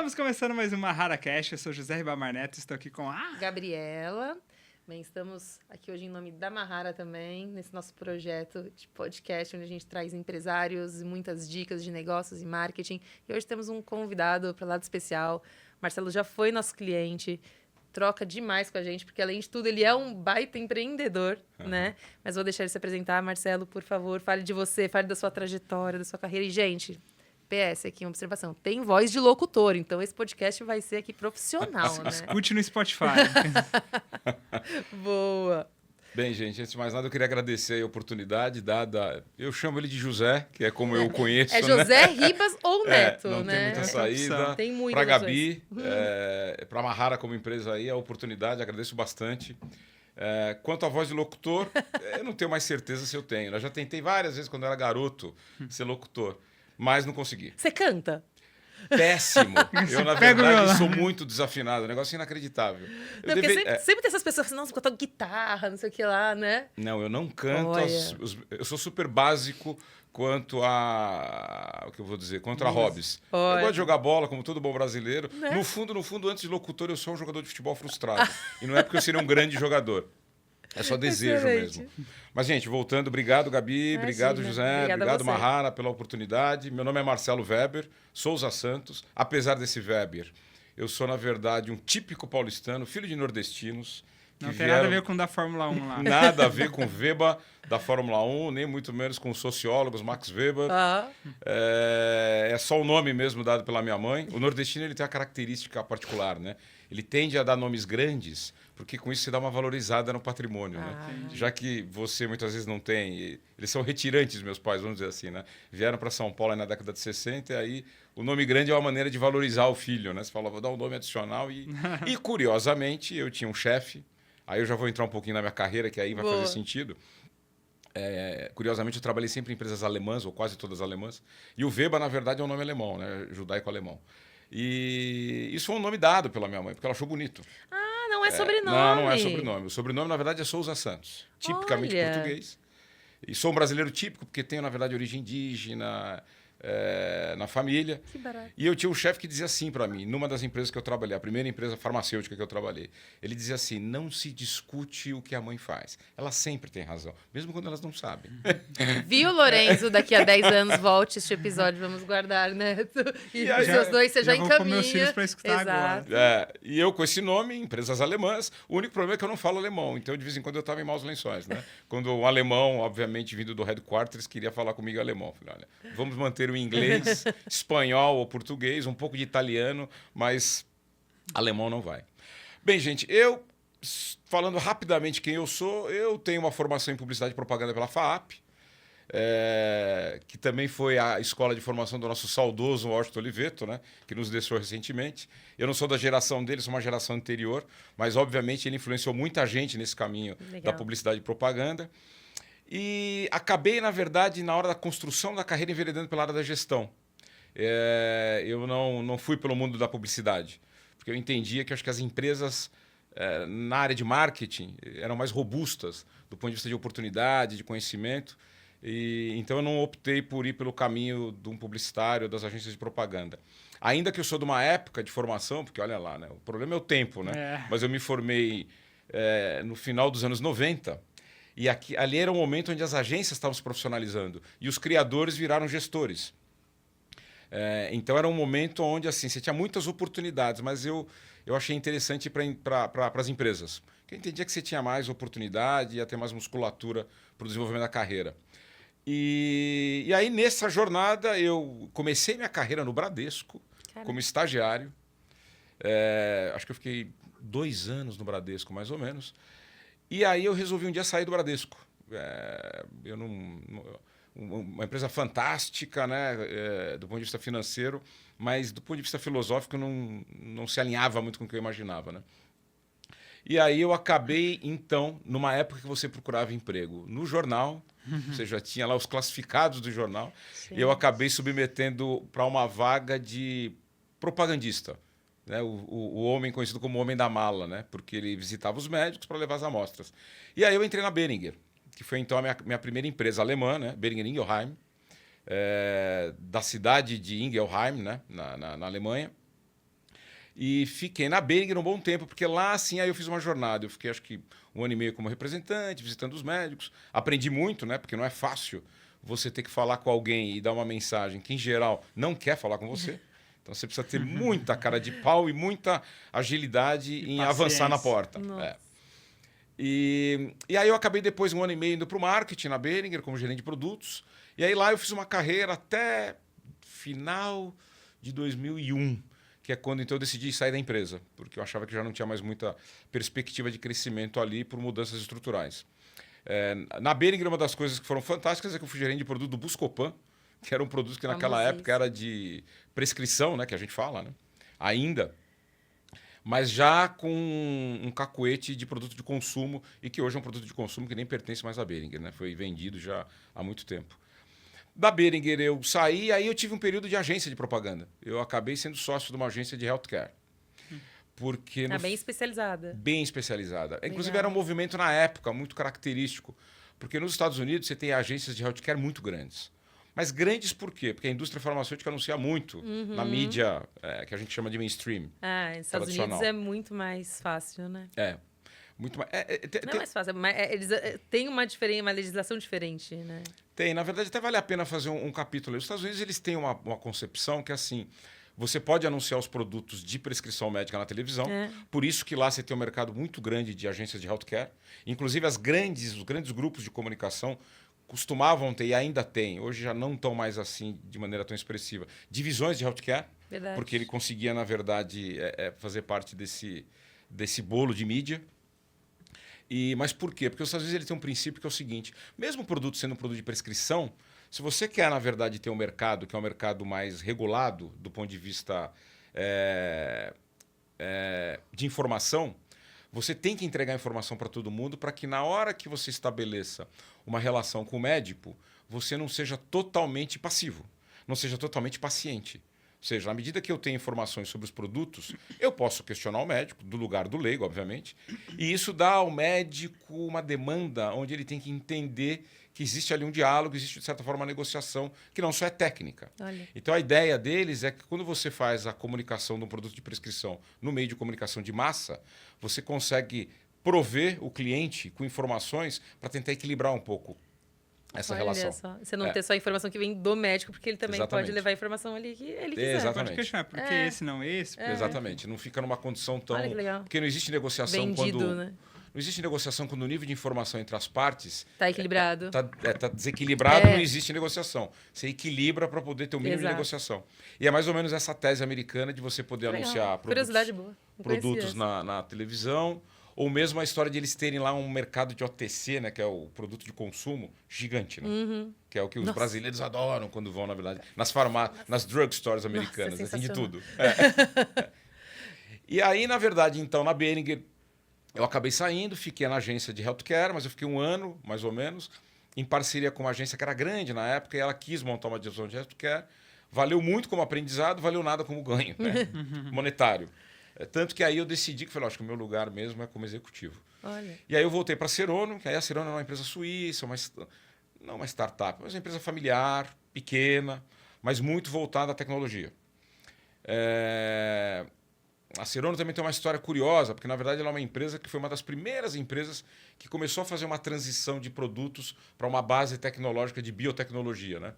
Estamos começando mais uma RaraCast. Eu sou José Ribamar Neto, estou aqui com a... Gabriela. Bem, estamos aqui hoje em nome da Mahara também, nesse nosso projeto de podcast, onde a gente traz empresários e muitas dicas de negócios e marketing. E hoje temos um convidado para lado especial. Marcelo já foi nosso cliente, troca demais com a gente, porque além de tudo ele é um baita empreendedor, né? Mas vou deixar ele se apresentar. Marcelo, por favor, fale de você, fale da sua trajetória, da sua carreira. E, gente, PS aqui, uma observação. Tem voz de locutor, então esse podcast vai ser aqui profissional, né? Escute no Spotify. Boa. Bem, gente, antes de mais nada, eu queria agradecer a oportunidade dada. Eu chamo ele de José, que é como eu o conheço. É José Ribas ou Neto, não né? tem muita saída. Tem muita para a Gabi, para a Mahara como empresa aí, a oportunidade, agradeço bastante. Quanto à voz de locutor, eu não tenho mais certeza se eu tenho. Eu já tentei várias vezes, quando eu era garoto, ser locutor, mas não consegui. Você canta? Péssimo. Eu, na verdade, sou muito desafinado. Um negócio inacreditável. Não, porque sempre tem essas pessoas assim, nossa, eu toco guitarra, não sei o que lá, né? Não, eu não canto. Eu sou super básico quanto a... O que eu vou dizer? Quanto a hobbies. Eu gosto de jogar bola, como todo bom brasileiro. Né? No fundo, antes de locutor, eu sou um jogador de futebol frustrado. E não é porque eu seria um grande jogador. É só desejo mesmo. Mas, gente, voltando, obrigado, Gabi, Imagina. obrigado, José, obrigado, Mahara, pela oportunidade. Meu nome é Marcelo Weber, Souza Santos. Apesar desse Weber, eu sou, na verdade, um típico paulistano, filho de nordestinos. Não tem nada a ver com o da Fórmula 1 lá. Nada a ver com o Weber da Fórmula 1, nem muito menos com os sociólogos, Max Weber. É só o nome mesmo dado pela minha mãe. O nordestino ele tem uma característica particular, né? Ele tende a dar nomes grandes, porque com isso você dá uma valorizada no patrimônio, né? Já que você muitas vezes não tem... Eles são retirantes, meus pais, vamos dizer assim, né? Vieram para São Paulo na década de 60 e aí o nome grande é uma maneira de valorizar o filho, né? Você fala, vou dar um nome adicional e curiosamente, eu tinha um chefe, aí eu já vou entrar um pouquinho na minha carreira, que aí vai fazer sentido. Curiosamente, eu trabalhei sempre em empresas alemãs, ou quase todas alemãs, e o Weber, na verdade, é um nome alemão, né? Judaico-alemão. E isso foi um nome dado pela minha mãe, porque ela achou bonito. Ah, não é sobrenome. Não é sobrenome. O sobrenome, na verdade, é Souza Santos. Tipicamente português. E sou um brasileiro típico, porque tenho, na verdade, origem indígena na família. Que barato. E eu tinha um chefe que dizia assim para mim, numa das empresas que eu trabalhei, a primeira empresa farmacêutica que eu trabalhei. Ele dizia assim, não se discute o que a mãe faz. Ela sempre tem razão, mesmo quando elas não sabem. Viu, Lorenzo? Daqui a 10 anos volte este episódio, vamos guardar, Neto. E os seus dois você já encaminha. Vou pôr meus filhos para escutar agora. E eu com esse nome, empresas alemãs, o único problema é que eu não falo alemão. Então, de vez em quando, eu estava em maus lençóis, né? Quando um alemão, obviamente, vindo do headquarters, queria falar comigo em alemão. Eu falei, olha, vamos manter o inglês, espanhol ou português, um pouco de italiano, mas alemão não vai. Bem, gente, falando rapidamente quem eu sou, eu tenho uma formação em publicidade e propaganda pela FAAP, que também foi a escola de formação do nosso saudoso Washington Oliveto, né, que nos deixou recentemente. Eu não sou da geração dele, sou uma geração anterior, mas obviamente ele influenciou muita gente nesse caminho da publicidade e propaganda. E acabei, na verdade, na hora da construção da carreira, enveredando pela área da gestão. Eu não fui pelo mundo da publicidade, porque eu entendia que acho que as empresas na área de marketing eram mais robustas do ponto de vista de oportunidade, de conhecimento. Então eu não optei por ir pelo caminho de um publicitário, das agências de propaganda. Ainda que eu sou de uma época de formação, porque olha lá, né, o problema é o tempo, né? Mas eu me formei no final dos anos 90. E ali era um momento onde as agências estavam se profissionalizando e os criadores viraram gestores. Então era um momento onde assim, você tinha muitas oportunidades, mas eu achei interessante para as empresas. Porque eu entendia que você tinha mais oportunidade, ia ter mais musculatura para o desenvolvimento da carreira. E aí, nessa jornada, eu comecei minha carreira no Bradesco, como estagiário. Acho que eu fiquei 2 anos no Bradesco, mais ou menos. E aí eu resolvi um dia sair do Bradesco. Uma empresa fantástica, né, do ponto de vista financeiro, mas do ponto de vista filosófico não se alinhava muito com o que eu imaginava, né? E aí eu acabei, então, numa época que você procurava emprego no jornal, você já tinha lá os classificados do jornal, e eu acabei submetendo para uma vaga de propagandista. Né, o homem conhecido como homem da mala, né, porque ele visitava os médicos para levar as amostras. E aí eu entrei na Boehringer, que foi então a minha primeira empresa alemã, né, Boehringer Ingelheim, da cidade de Ingelheim, né, na Alemanha. E fiquei na Boehringer um bom tempo, porque lá, assim, aí eu fiz uma jornada. Eu fiquei, acho que, 1 ano e meio como representante, visitando os médicos. Aprendi muito, né? Porque não é fácil você ter que falar com alguém e dar uma mensagem que, em geral, não quer falar com você. Então, você precisa ter muita cara de pau e muita agilidade em avançar na porta. É. E aí eu acabei depois 1 ano e meio indo para o marketing na Boehringer como gerente de produtos. E aí lá eu fiz uma carreira até final de 2001, que é quando então eu decidi sair da empresa, porque eu achava que já não tinha mais muita perspectiva de crescimento ali por mudanças estruturais. Na Boehringer, uma das coisas que foram fantásticas é que eu fui gerente de produto do Buscopan, que era um produto que naquela época era de prescrição, né, que a gente fala, né? Ainda, mas já com um cacuete de produto de consumo, e que hoje é um produto de consumo que nem pertence mais à Boehringer, né? Foi vendido já há muito tempo. Da Boehringer eu saí, aí eu tive um período de agência de propaganda. Eu acabei sendo sócio de uma agência de healthcare. Porque bem especializada. Bem especializada. Legal. Inclusive era um movimento na época muito característico, porque nos Estados Unidos você tem agências de healthcare muito grandes. Mas grandes por quê? Porque a indústria farmacêutica anuncia muito na mídia que a gente chama de mainstream. Nos Estados Unidos é muito mais fácil, né? Muito mais. Não é mais fácil, mas eles têm uma legislação diferente, né? Tem, na verdade, até vale a pena fazer um capítulo. Os Estados Unidos eles têm uma concepção que assim. Você pode anunciar os produtos de prescrição médica na televisão. Por isso que lá você tem um mercado muito grande de agências de healthcare. Inclusive, os grandes grupos de comunicação costumavam ter, e ainda tem, hoje já não estão mais assim de maneira tão expressiva, divisões de healthcare. Verdade. Porque ele conseguia, na verdade, fazer parte desse bolo de mídia. Mas por quê? Porque os Estados Unidos ele tem um princípio que é o seguinte: mesmo o produto sendo um produto de prescrição, se você quer, na verdade, ter um mercado que é um mercado mais regulado do ponto de vista de informação, você tem que entregar informação para todo mundo para que na hora que você estabeleça uma relação com o médico, você não seja totalmente passivo, não seja totalmente paciente. Ou seja, na medida que eu tenho informações sobre os produtos, eu posso questionar o médico, do lugar do leigo, obviamente, e isso dá ao médico uma demanda onde ele tem que entender que existe ali um diálogo, existe, de certa forma, uma negociação que não só é técnica. Olha. Então, a ideia deles é que quando você faz a comunicação de um produto de prescrição no meio de comunicação de massa, você consegue prover o cliente com informações para tentar equilibrar um pouco essa relação. Só. Você não ter só a informação que vem do médico, porque ele também pode levar a informação ali que ele quiser. Exatamente. Pode questionar, por que esse não esse? Exatamente. Não fica numa condição tão... Olha que legal. Porque não existe negociação vendido, né? Não existe negociação quando o nível de informação entre as partes... Está equilibrado. Está desequilibrado, não existe negociação. Você equilibra para poder ter o mínimo de negociação. E é mais ou menos essa tese americana de você poder anunciar curiosidade boa. Produtos na televisão, ou mesmo a história de eles terem lá um mercado de OTC, né, que é o produto de consumo, gigante, né? Que é o que os brasileiros adoram quando vão, na verdade, nas farmácias, nas drugstores americanas. Tem de tudo. E aí, na verdade, então, na Boehringer, eu acabei saindo, fiquei na agência de healthcare, mas eu fiquei 1 ano, mais ou menos, em parceria com uma agência que era grande na época, e ela quis montar uma divisão de healthcare. Valeu muito como aprendizado, valeu nada como ganho, né? Monetário. Tanto que aí eu decidi que falei, acho que o meu lugar mesmo é como executivo. Olha. E aí eu voltei para a Serono, que aí a Serono é uma empresa suíça, não uma startup, mas uma empresa familiar, pequena, mas muito voltada à tecnologia. A Serono também tem uma história curiosa, porque na verdade ela é uma empresa que foi uma das primeiras empresas que começou a fazer uma transição de produtos para uma base tecnológica de biotecnologia, né?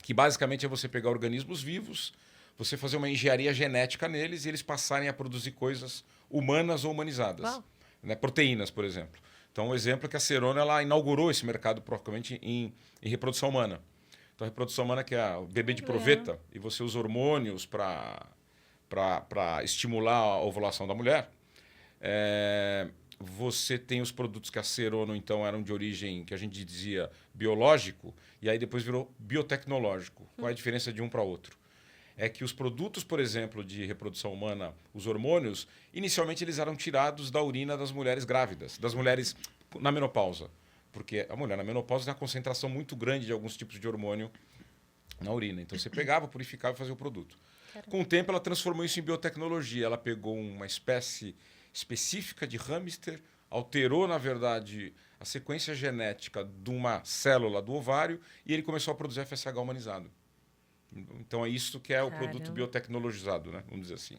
Que basicamente é você pegar organismos vivos, você fazer uma engenharia genética neles e eles passarem a produzir coisas humanas ou humanizadas. Né? Proteínas, por exemplo. Então, um exemplo é que a Serono ela inaugurou esse mercado propriamente em reprodução humana. Então, a reprodução humana que é o bebê de proveta, e você usa hormônios para estimular a ovulação da mulher. Você tem os produtos que a Serono, então, eram de origem, que a gente dizia, biológico, e aí depois virou biotecnológico. Qual é a diferença de um para outro? É que os produtos, por exemplo, de reprodução humana, os hormônios, inicialmente eles eram tirados da urina das mulheres grávidas, das mulheres na menopausa. Porque a mulher na menopausa tem uma concentração muito grande de alguns tipos de hormônio na urina. Então você pegava, purificava e fazia o produto. Com o tempo ela transformou isso em biotecnologia. Ela pegou uma espécie específica de hamster, alterou, na verdade, a sequência genética de uma célula do ovário e ele começou a produzir FSH humanizado. Então é isso que é o produto biotecnologizado, né? Vamos dizer assim.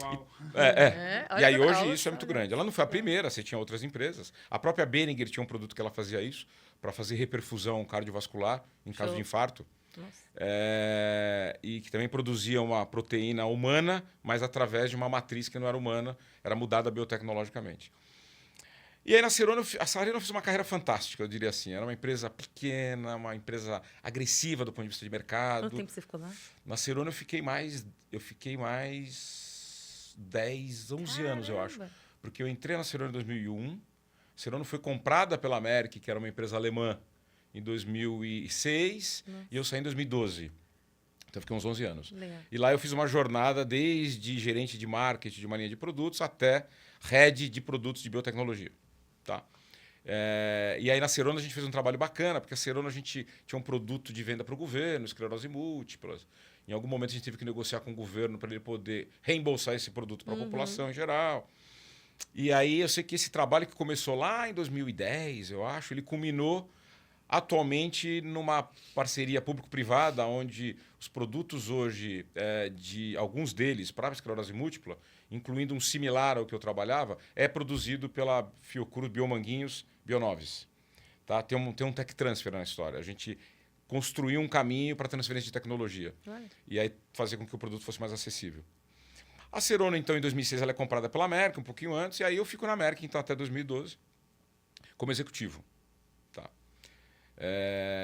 Uau. E olha aí pra- hoje olha isso é só, muito né? grande. Ela não foi a primeira, você tinha outras empresas. A própria Behringer tinha um produto que ela fazia isso, para fazer reperfusão cardiovascular em caso Show. de infarto. Nossa. E que também produzia uma proteína humana, mas através de uma matriz que não era humana, era mudada biotecnologicamente. E aí a Cerona fez uma carreira fantástica, eu diria assim. Era uma empresa pequena, uma empresa agressiva do ponto de vista de mercado. Quanto tempo você ficou lá? Na Cerona eu fiquei mais 10, 11 anos, eu acho. Caramba. Porque eu entrei na Cerona em 2001. A Cerona foi comprada pela Merck, que era uma empresa alemã, em 2006. Nossa. E eu saí em 2012. Então eu fiquei uns 11 anos. Legal. E lá eu fiz uma jornada desde gerente de marketing de uma linha de produtos até head de produtos de biotecnologia. Tá? E aí na Cerona a gente fez um trabalho bacana, porque a Cerona a gente tinha um produto de venda para o governo, esclerose múltipla. Em algum momento a gente teve que negociar com o governo para ele poder reembolsar esse produto para a população em geral. E aí eu sei que esse trabalho que começou lá em 2010, eu acho, ele culminou atualmente numa parceria público-privada, onde os produtos hoje, de alguns deles, para a esclerose múltipla, incluindo um similar ao que eu trabalhava, é produzido pela Fiocruz Biomanguinhos Bionoves. Tá? Tem um tech transfer na história. A gente construiu um caminho para transferência de tecnologia. Olha. E aí fazer com que o produto fosse mais acessível. A Cerona, então, em 2006, ela é comprada pela Merck, um pouquinho antes, e aí eu fico na Merck, então, até 2012, como executivo. Tá?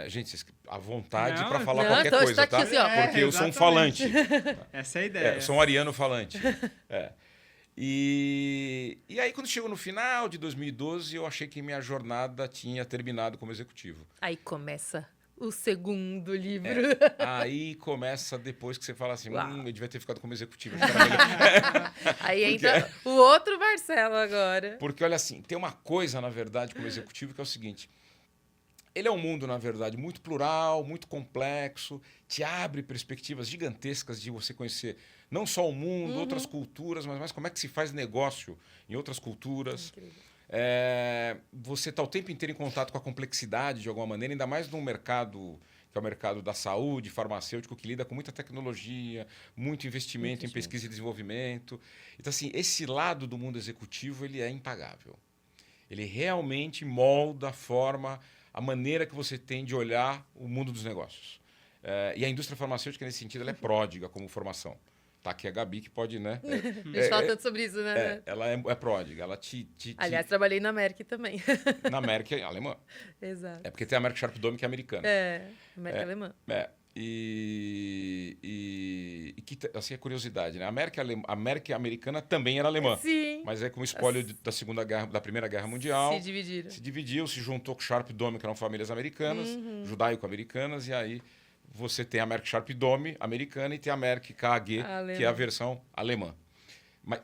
Gente, à vontade para falar não, qualquer então, coisa, está tá? aqui, assim, ó. Porque eu sou um exatamente. falante. Essa é a ideia. Eu sou um ariano falante. E aí, quando chegou no final de 2012, eu achei que minha jornada tinha terminado como executivo. Aí começa o segundo livro. Aí começa depois que você fala assim, Uau. eu devia ter ficado como executivo. acho que era melhor. Aí entra o outro Marcelo agora. Porque, olha assim, tem uma coisa, na verdade, como executivo, que é o seguinte. Ele é um mundo, na verdade, muito plural, muito complexo, te abre perspectivas gigantescas de você conhecer não só o mundo, outras culturas, mas como é que se faz negócio em outras culturas. Incrível. Você está o tempo inteiro em contato com a complexidade, de alguma maneira, ainda mais num mercado que é o mercado da saúde, farmacêutico, que lida com muita tecnologia, muito investimento em pesquisa e desenvolvimento. Então, assim, esse lado do mundo executivo ele é impagável. Ele realmente molda a maneira que você tem de olhar o mundo dos negócios. E a indústria farmacêutica, nesse sentido, ela é pródiga como formação. Tá aqui a Gabi, que pode, né? A gente fala tanto sobre isso, né? Ela é pródiga. Ela Aliás, trabalhei na Merck também. Na Merck é alemã. Exato. É porque tem a Merck Sharp Dome, que é americana. Merck alemã. E que, assim, é curiosidade, né? A Merck americana também era alemã. Sim. Mas é com o espólio da Primeira Guerra Mundial. Se dividiram. Se dividiu, se juntou com o Sharp Dome, que eram famílias americanas, judaico-americanas, e aí você tem a Merck Sharp Dome americana e tem a Merck KAG, que é a versão alemã.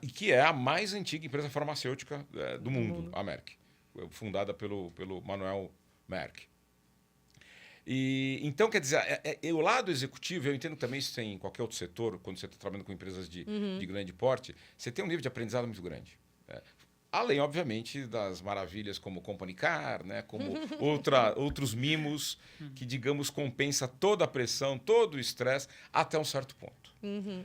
E que é a mais antiga empresa farmacêutica do mundo, a Merck. Fundada pelo Manuel Merck. Então, quer dizer, o lado executivo, eu entendo que também isso tem em qualquer outro setor, quando você está trabalhando com empresas de grande porte, você tem um nível de aprendizado muito grande. Além, obviamente, das maravilhas como Company Car, né? Como outros mimos que, digamos, compensa toda a pressão, todo o estresse até um certo ponto.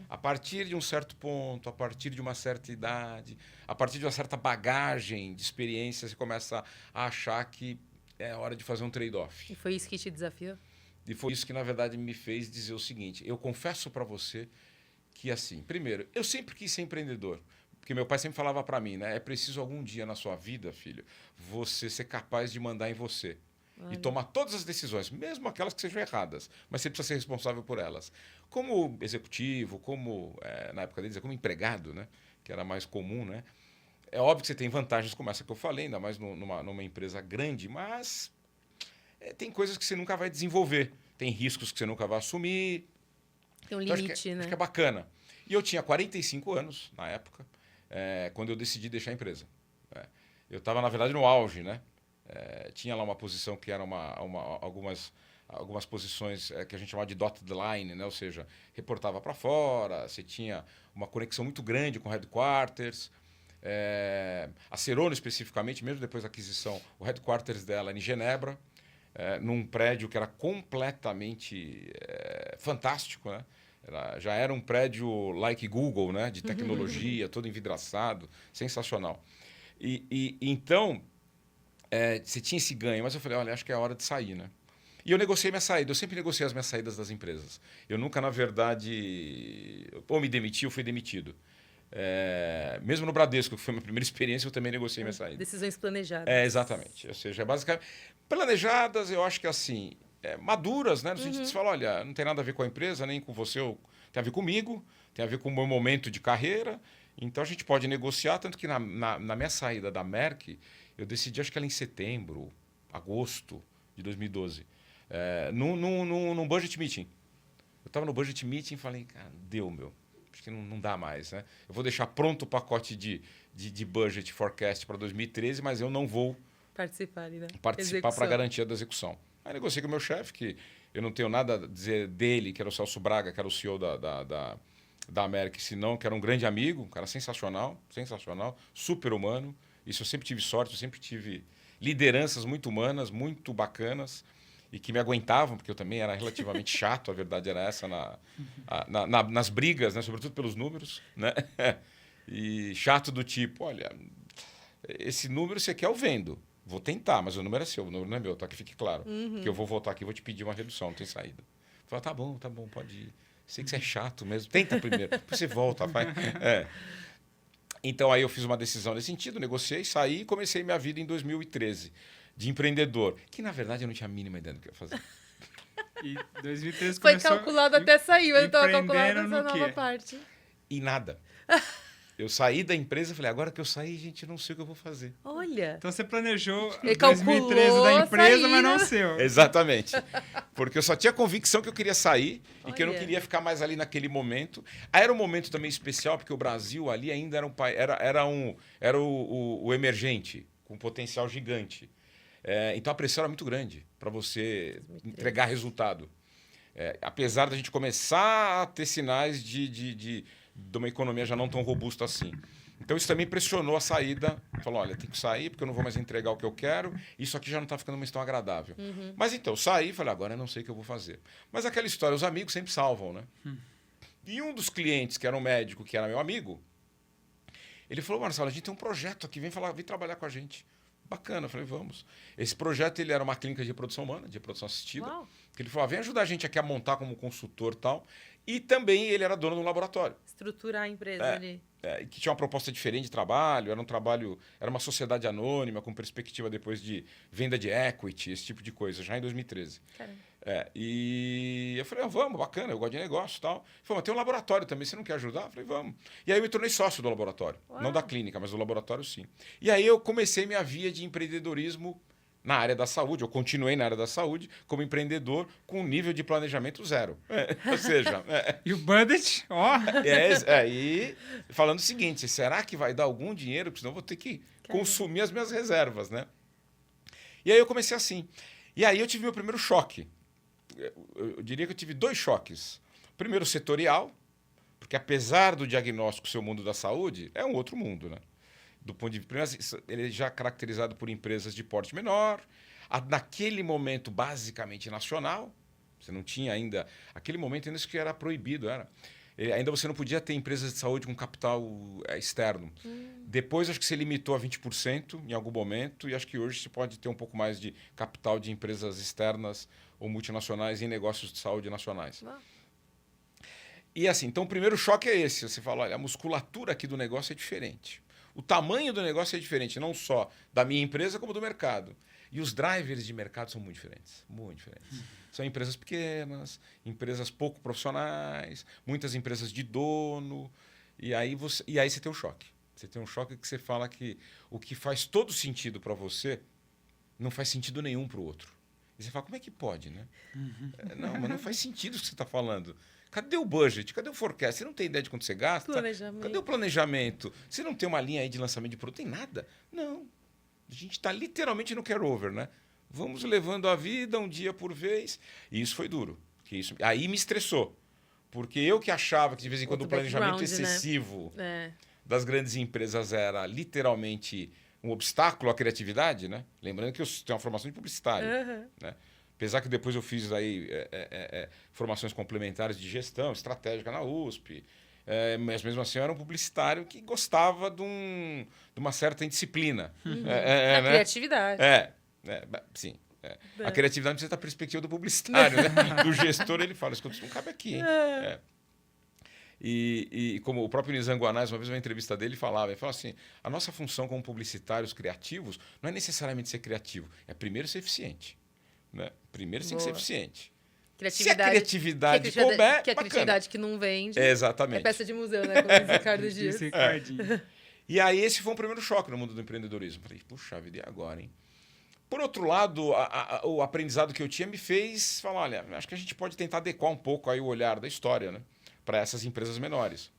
A partir de um certo ponto, a partir de uma certa idade, a partir de uma certa bagagem de experiência, você começa a achar que é hora de fazer um trade-off. E foi isso que te desafiou? E foi isso que, na verdade, me fez dizer o seguinte. Eu confesso para você que, assim, primeiro, eu sempre quis ser empreendedor. Porque meu pai sempre falava para mim, né? É preciso algum dia na sua vida, filho, você ser capaz de mandar em você. E tomar todas as decisões, mesmo aquelas que sejam erradas. Mas você precisa ser responsável por elas. Como executivo, como, na época deles, como empregado, né? Que era mais comum, né? É óbvio que você tem vantagens como essa que eu falei, ainda mais numa empresa grande, mas tem coisas que você nunca vai desenvolver. Tem riscos que você nunca vai assumir. Tem um Então, limite, né? Acho que é bacana. E eu tinha 45 anos, na época, quando eu decidi deixar a empresa. Eu estava, na verdade, no auge, né? Tinha lá uma posição que era algumas posições que a gente chamava de dotted line, né? Ou seja, reportava para fora, você tinha uma conexão muito grande com headquarters. A Cerona, especificamente, mesmo depois da aquisição, o headquarters dela era em Genebra, num prédio que era completamente fantástico, né? Já era um prédio like Google, né? De tecnologia, todo envidraçado, sensacional. Então, você tinha esse ganho, mas eu falei, olha, acho que é a hora de sair, né? E eu negociei minha saída, eu sempre negociei as minhas saídas das empresas. Eu nunca, na verdade, ou me demiti ou fui demitido. Mesmo no Bradesco, que foi a minha primeira experiência, eu também negociei minha saída. Decisões planejadas. Exatamente. Ou seja, basicamente, planejadas, eu acho que assim, maduras, né? No sentido de você falar, olha, não tem nada a ver com a empresa, nem com você, tem a ver comigo, tem a ver com o meu momento de carreira. Então a gente pode negociar, tanto que na minha saída da Merck, eu decidi, acho que era em setembro, agosto de 2012, num budget meeting. Eu estava no budget meeting e falei, cara, deu, meu. Acho que não dá mais, né? Eu vou deixar pronto o pacote de budget forecast para 2013, mas eu não vou participar ali, né? Participar para garantia da execução. Aí negociei com o meu chefe, que eu não tenho nada a dizer dele, que era o Celso Braga, que era o CEO da América, senão que era um grande amigo, um cara sensacional, super humano. Isso eu sempre tive sorte, eu sempre tive lideranças muito humanas, muito bacanas, e que me aguentavam, porque eu também era relativamente chato, a verdade era essa, nas brigas, né? Sobretudo pelos números, né? E chato do tipo, olha, esse número você quer, eu vendo. Vou tentar, mas o número é seu, o número não é meu, tá? Que fique claro. Que eu vou voltar aqui e vou te pedir uma redução, não tem saída. Fala, tá bom, pode ir. Sei que você é chato mesmo, tenta primeiro, depois você volta, vai. Então aí eu fiz uma decisão nesse sentido, negociei, saí e comecei minha vida em 2013, de empreendedor, que na verdade eu não tinha a mínima ideia do que eu ia fazer. E 2013 Foi começou calculado até sair, mas eu estava calculado empreendendo essa no nova quê? parte. E nada. Eu saí da empresa e falei, agora que eu saí, gente, eu não sei o que eu vou fazer. Olha. Então você planejou Ele 2013 calculou da a empresa, mas não saída. o seu. Exatamente. Porque eu só tinha convicção que eu queria sair e que eu não Olha. queria ficar mais ali naquele momento. Aí era um momento também especial, porque o Brasil ali ainda era o emergente, com um potencial gigante. Então a pressão era muito grande para você 2013. entregar resultado. Apesar da gente começar a ter sinais de uma economia já não tão robusta assim. Então isso também pressionou a saída. Falou, olha, tem que sair porque eu não vou mais entregar o que eu quero. Isso aqui já não está ficando mais tão agradável. Mas então, saí e falei, agora eu não sei o que eu vou fazer. Mas aquela história, os amigos sempre salvam, né? E um dos clientes, que era um médico, que era meu amigo, ele falou, Marcelo, a gente tem um projeto aqui, vem trabalhar com a gente. Bacana, eu falei, vamos. Esse projeto ele era uma clínica de reprodução humana, de reprodução assistida. Uau. Que ele falou, vem ajudar a gente aqui a montar como consultor e tal. E também ele era dono de um laboratório. Estruturar a empresa ali. Que tinha uma proposta diferente de trabalho, era uma sociedade anônima, com perspectiva depois de venda de equity, esse tipo de coisa, já em 2013. Caramba. E eu falei, vamos, bacana, eu gosto de negócio e tal. Ele falou, mas tem um laboratório também, você não quer ajudar? Eu falei, vamos. E aí eu me tornei sócio do laboratório. Uau. Não da clínica, mas do laboratório sim. E aí eu comecei minha via de empreendedorismo na área da saúde. Eu continuei na área da saúde como empreendedor com um nível de planejamento zero. Ou seja... E o budget, ó. E falando o seguinte, será que vai dar algum dinheiro? Porque senão eu vou ter que consumir as minhas reservas, né? E aí eu comecei assim. E aí eu tive meu primeiro choque. Eu diria que eu tive 2 choques. Primeiro, setorial, porque apesar do diagnóstico ser o mundo da saúde, é um outro mundo, né? Do ponto de vista, ele é já caracterizado por empresas de porte menor, naquele momento basicamente nacional. Você não tinha ainda... Aquele momento ainda isso que era proibido, ainda você não podia ter empresas de saúde com capital externo. Depois acho que se limitou a 20% em algum momento e acho que hoje se pode ter um pouco mais de capital de empresas externas ou multinacionais em negócios de saúde nacionais. Uau. E assim, então o primeiro choque é esse. Você fala, olha, a musculatura aqui do negócio é diferente. O tamanho do negócio é diferente, não só da minha empresa, como do mercado. E os drivers de mercado são muito diferentes. Muito diferentes. São empresas pequenas, empresas pouco profissionais, muitas empresas de dono. E aí você tem um choque. Você tem um choque que você fala que o que faz todo sentido para você não faz sentido nenhum para o outro. E você fala, como é que pode, né? Não, mas não faz sentido o que você está falando. Cadê o budget? Cadê o forecast? Você não tem ideia de quanto você gasta? Planejamento. Cadê o planejamento? Você não tem uma linha aí de lançamento de produto? Tem nada? Não. A gente está literalmente no carry-over, né? Vamos levando a vida um dia por vez. E isso foi duro. Aí me estressou. Porque eu que achava que de vez em quando o planejamento excessivo das grandes empresas era literalmente um obstáculo à criatividade, né? Lembrando que eu tenho uma formação de publicitário. Né? Apesar que depois eu fiz aí formações complementares de gestão estratégica na USP. Mas mesmo assim eu era um publicitário que gostava de uma certa indisciplina. A criatividade. Sim. A criatividade precisa da perspectiva do publicitário, né? Do gestor, ele fala, isso não cabe aqui, hein? E como o próprio Nizam Guanais, uma vez uma entrevista dele, ele falava assim, a nossa função como publicitários criativos não é necessariamente ser criativo, é primeiro ser eficiente. Né? Primeiro você tem que ser eficiente. Se a criatividade couber, que a criatividade que não vende exatamente. É peça de museu, né? Como diz Ricardo Dias. E aí esse foi um primeiro choque no mundo do empreendedorismo. Falei, puxa vida, e agora, hein? Por outro lado, o aprendizado que eu tinha me fez falar, olha, acho que a gente pode tentar adequar um pouco aí o olhar da história, né? Para essas empresas menores.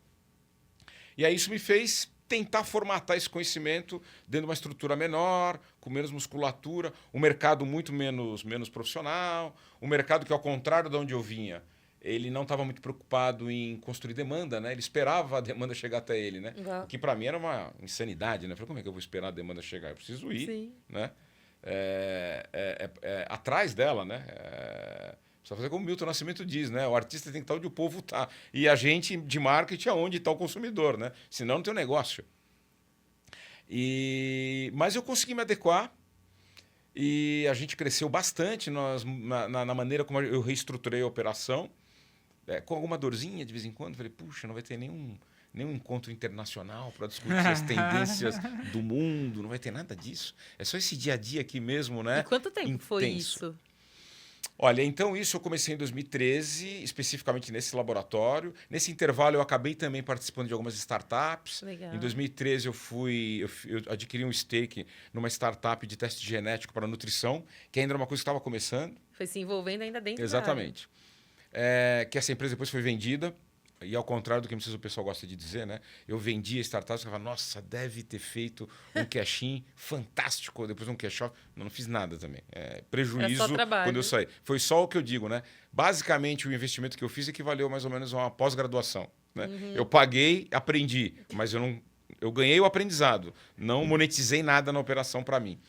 E aí isso me fez tentar formatar esse conhecimento dentro de uma estrutura menor, com menos musculatura, um mercado muito menos profissional, um mercado que, ao contrário de onde eu vinha, ele não estava muito preocupado em construir demanda, né? Ele esperava a demanda chegar até ele, né? O que para mim era uma insanidade, né? Eu falei, como é que eu vou esperar a demanda chegar? Eu preciso ir, Sim. né? Atrás dela, né? Precisa fazer como o Milton Nascimento diz, né? O artista tem que estar onde o povo está. E a gente de marketing é onde está o consumidor, né? Senão não tem um negócio. Mas eu consegui me adequar e a gente cresceu bastante na maneira como eu reestruturei a operação. Com alguma dorzinha de vez em quando. Falei, puxa, não vai ter nenhum encontro internacional para discutir as tendências do mundo. Não vai ter nada disso. É só esse dia a dia aqui mesmo, né? E quanto tempo intenso. foi isso? Olha, então isso eu comecei em 2013, especificamente nesse laboratório. Nesse intervalo eu acabei também participando de algumas startups. Legal. Em 2013 eu adquiri um stake numa startup de teste genético para nutrição, que ainda era uma coisa que estava começando. Foi se envolvendo ainda dentro Exatamente. Que essa empresa depois foi vendida. E ao contrário do que o pessoal gosta de dizer, né? Eu vendi a startup e falava, nossa, deve ter feito um cash-in fantástico, depois um cash-off. Não fiz nada também. Prejuízo quando eu saí. Foi só o que eu digo, né? Basicamente, o investimento que eu fiz equivaleu mais ou menos a uma pós-graduação. Né? Eu paguei, aprendi, mas eu ganhei o aprendizado. Não monetizei nada na operação para mim.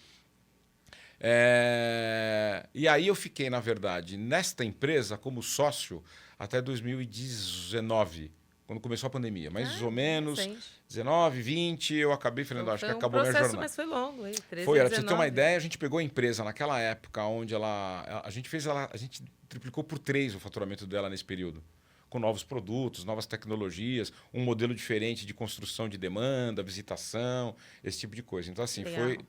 E aí eu fiquei, na verdade, nesta empresa como sócio até 2019, quando começou a pandemia. Mais ou menos, 19, 20, eu acabei falando, acho que acabou a minha jornada. Mas foi longo, hein? 13, foi, para você ter uma ideia, a gente pegou a empresa naquela época, onde a gente triplicou por 3 o faturamento dela nesse período. Com novos produtos, novas tecnologias, um modelo diferente de construção de demanda, visitação, esse tipo de coisa. Então, assim,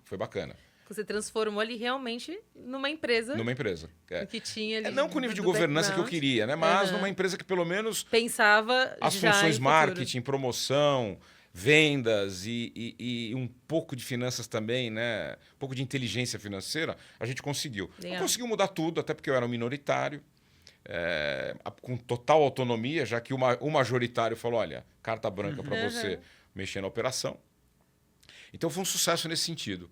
foi bacana. Você transformou ali realmente numa empresa. Numa empresa. Que tinha ali não com o nível de governança que eu queria, né? Mas numa empresa que pelo menos pensava as funções marketing, promoção, vendas e um pouco de finanças também, né? Um pouco de inteligência financeira, a gente conseguiu. Não conseguiu mudar tudo, até porque eu era um minoritário, com total autonomia, já que o majoritário falou, olha, carta branca para você mexer na operação. Então foi um sucesso nesse sentido.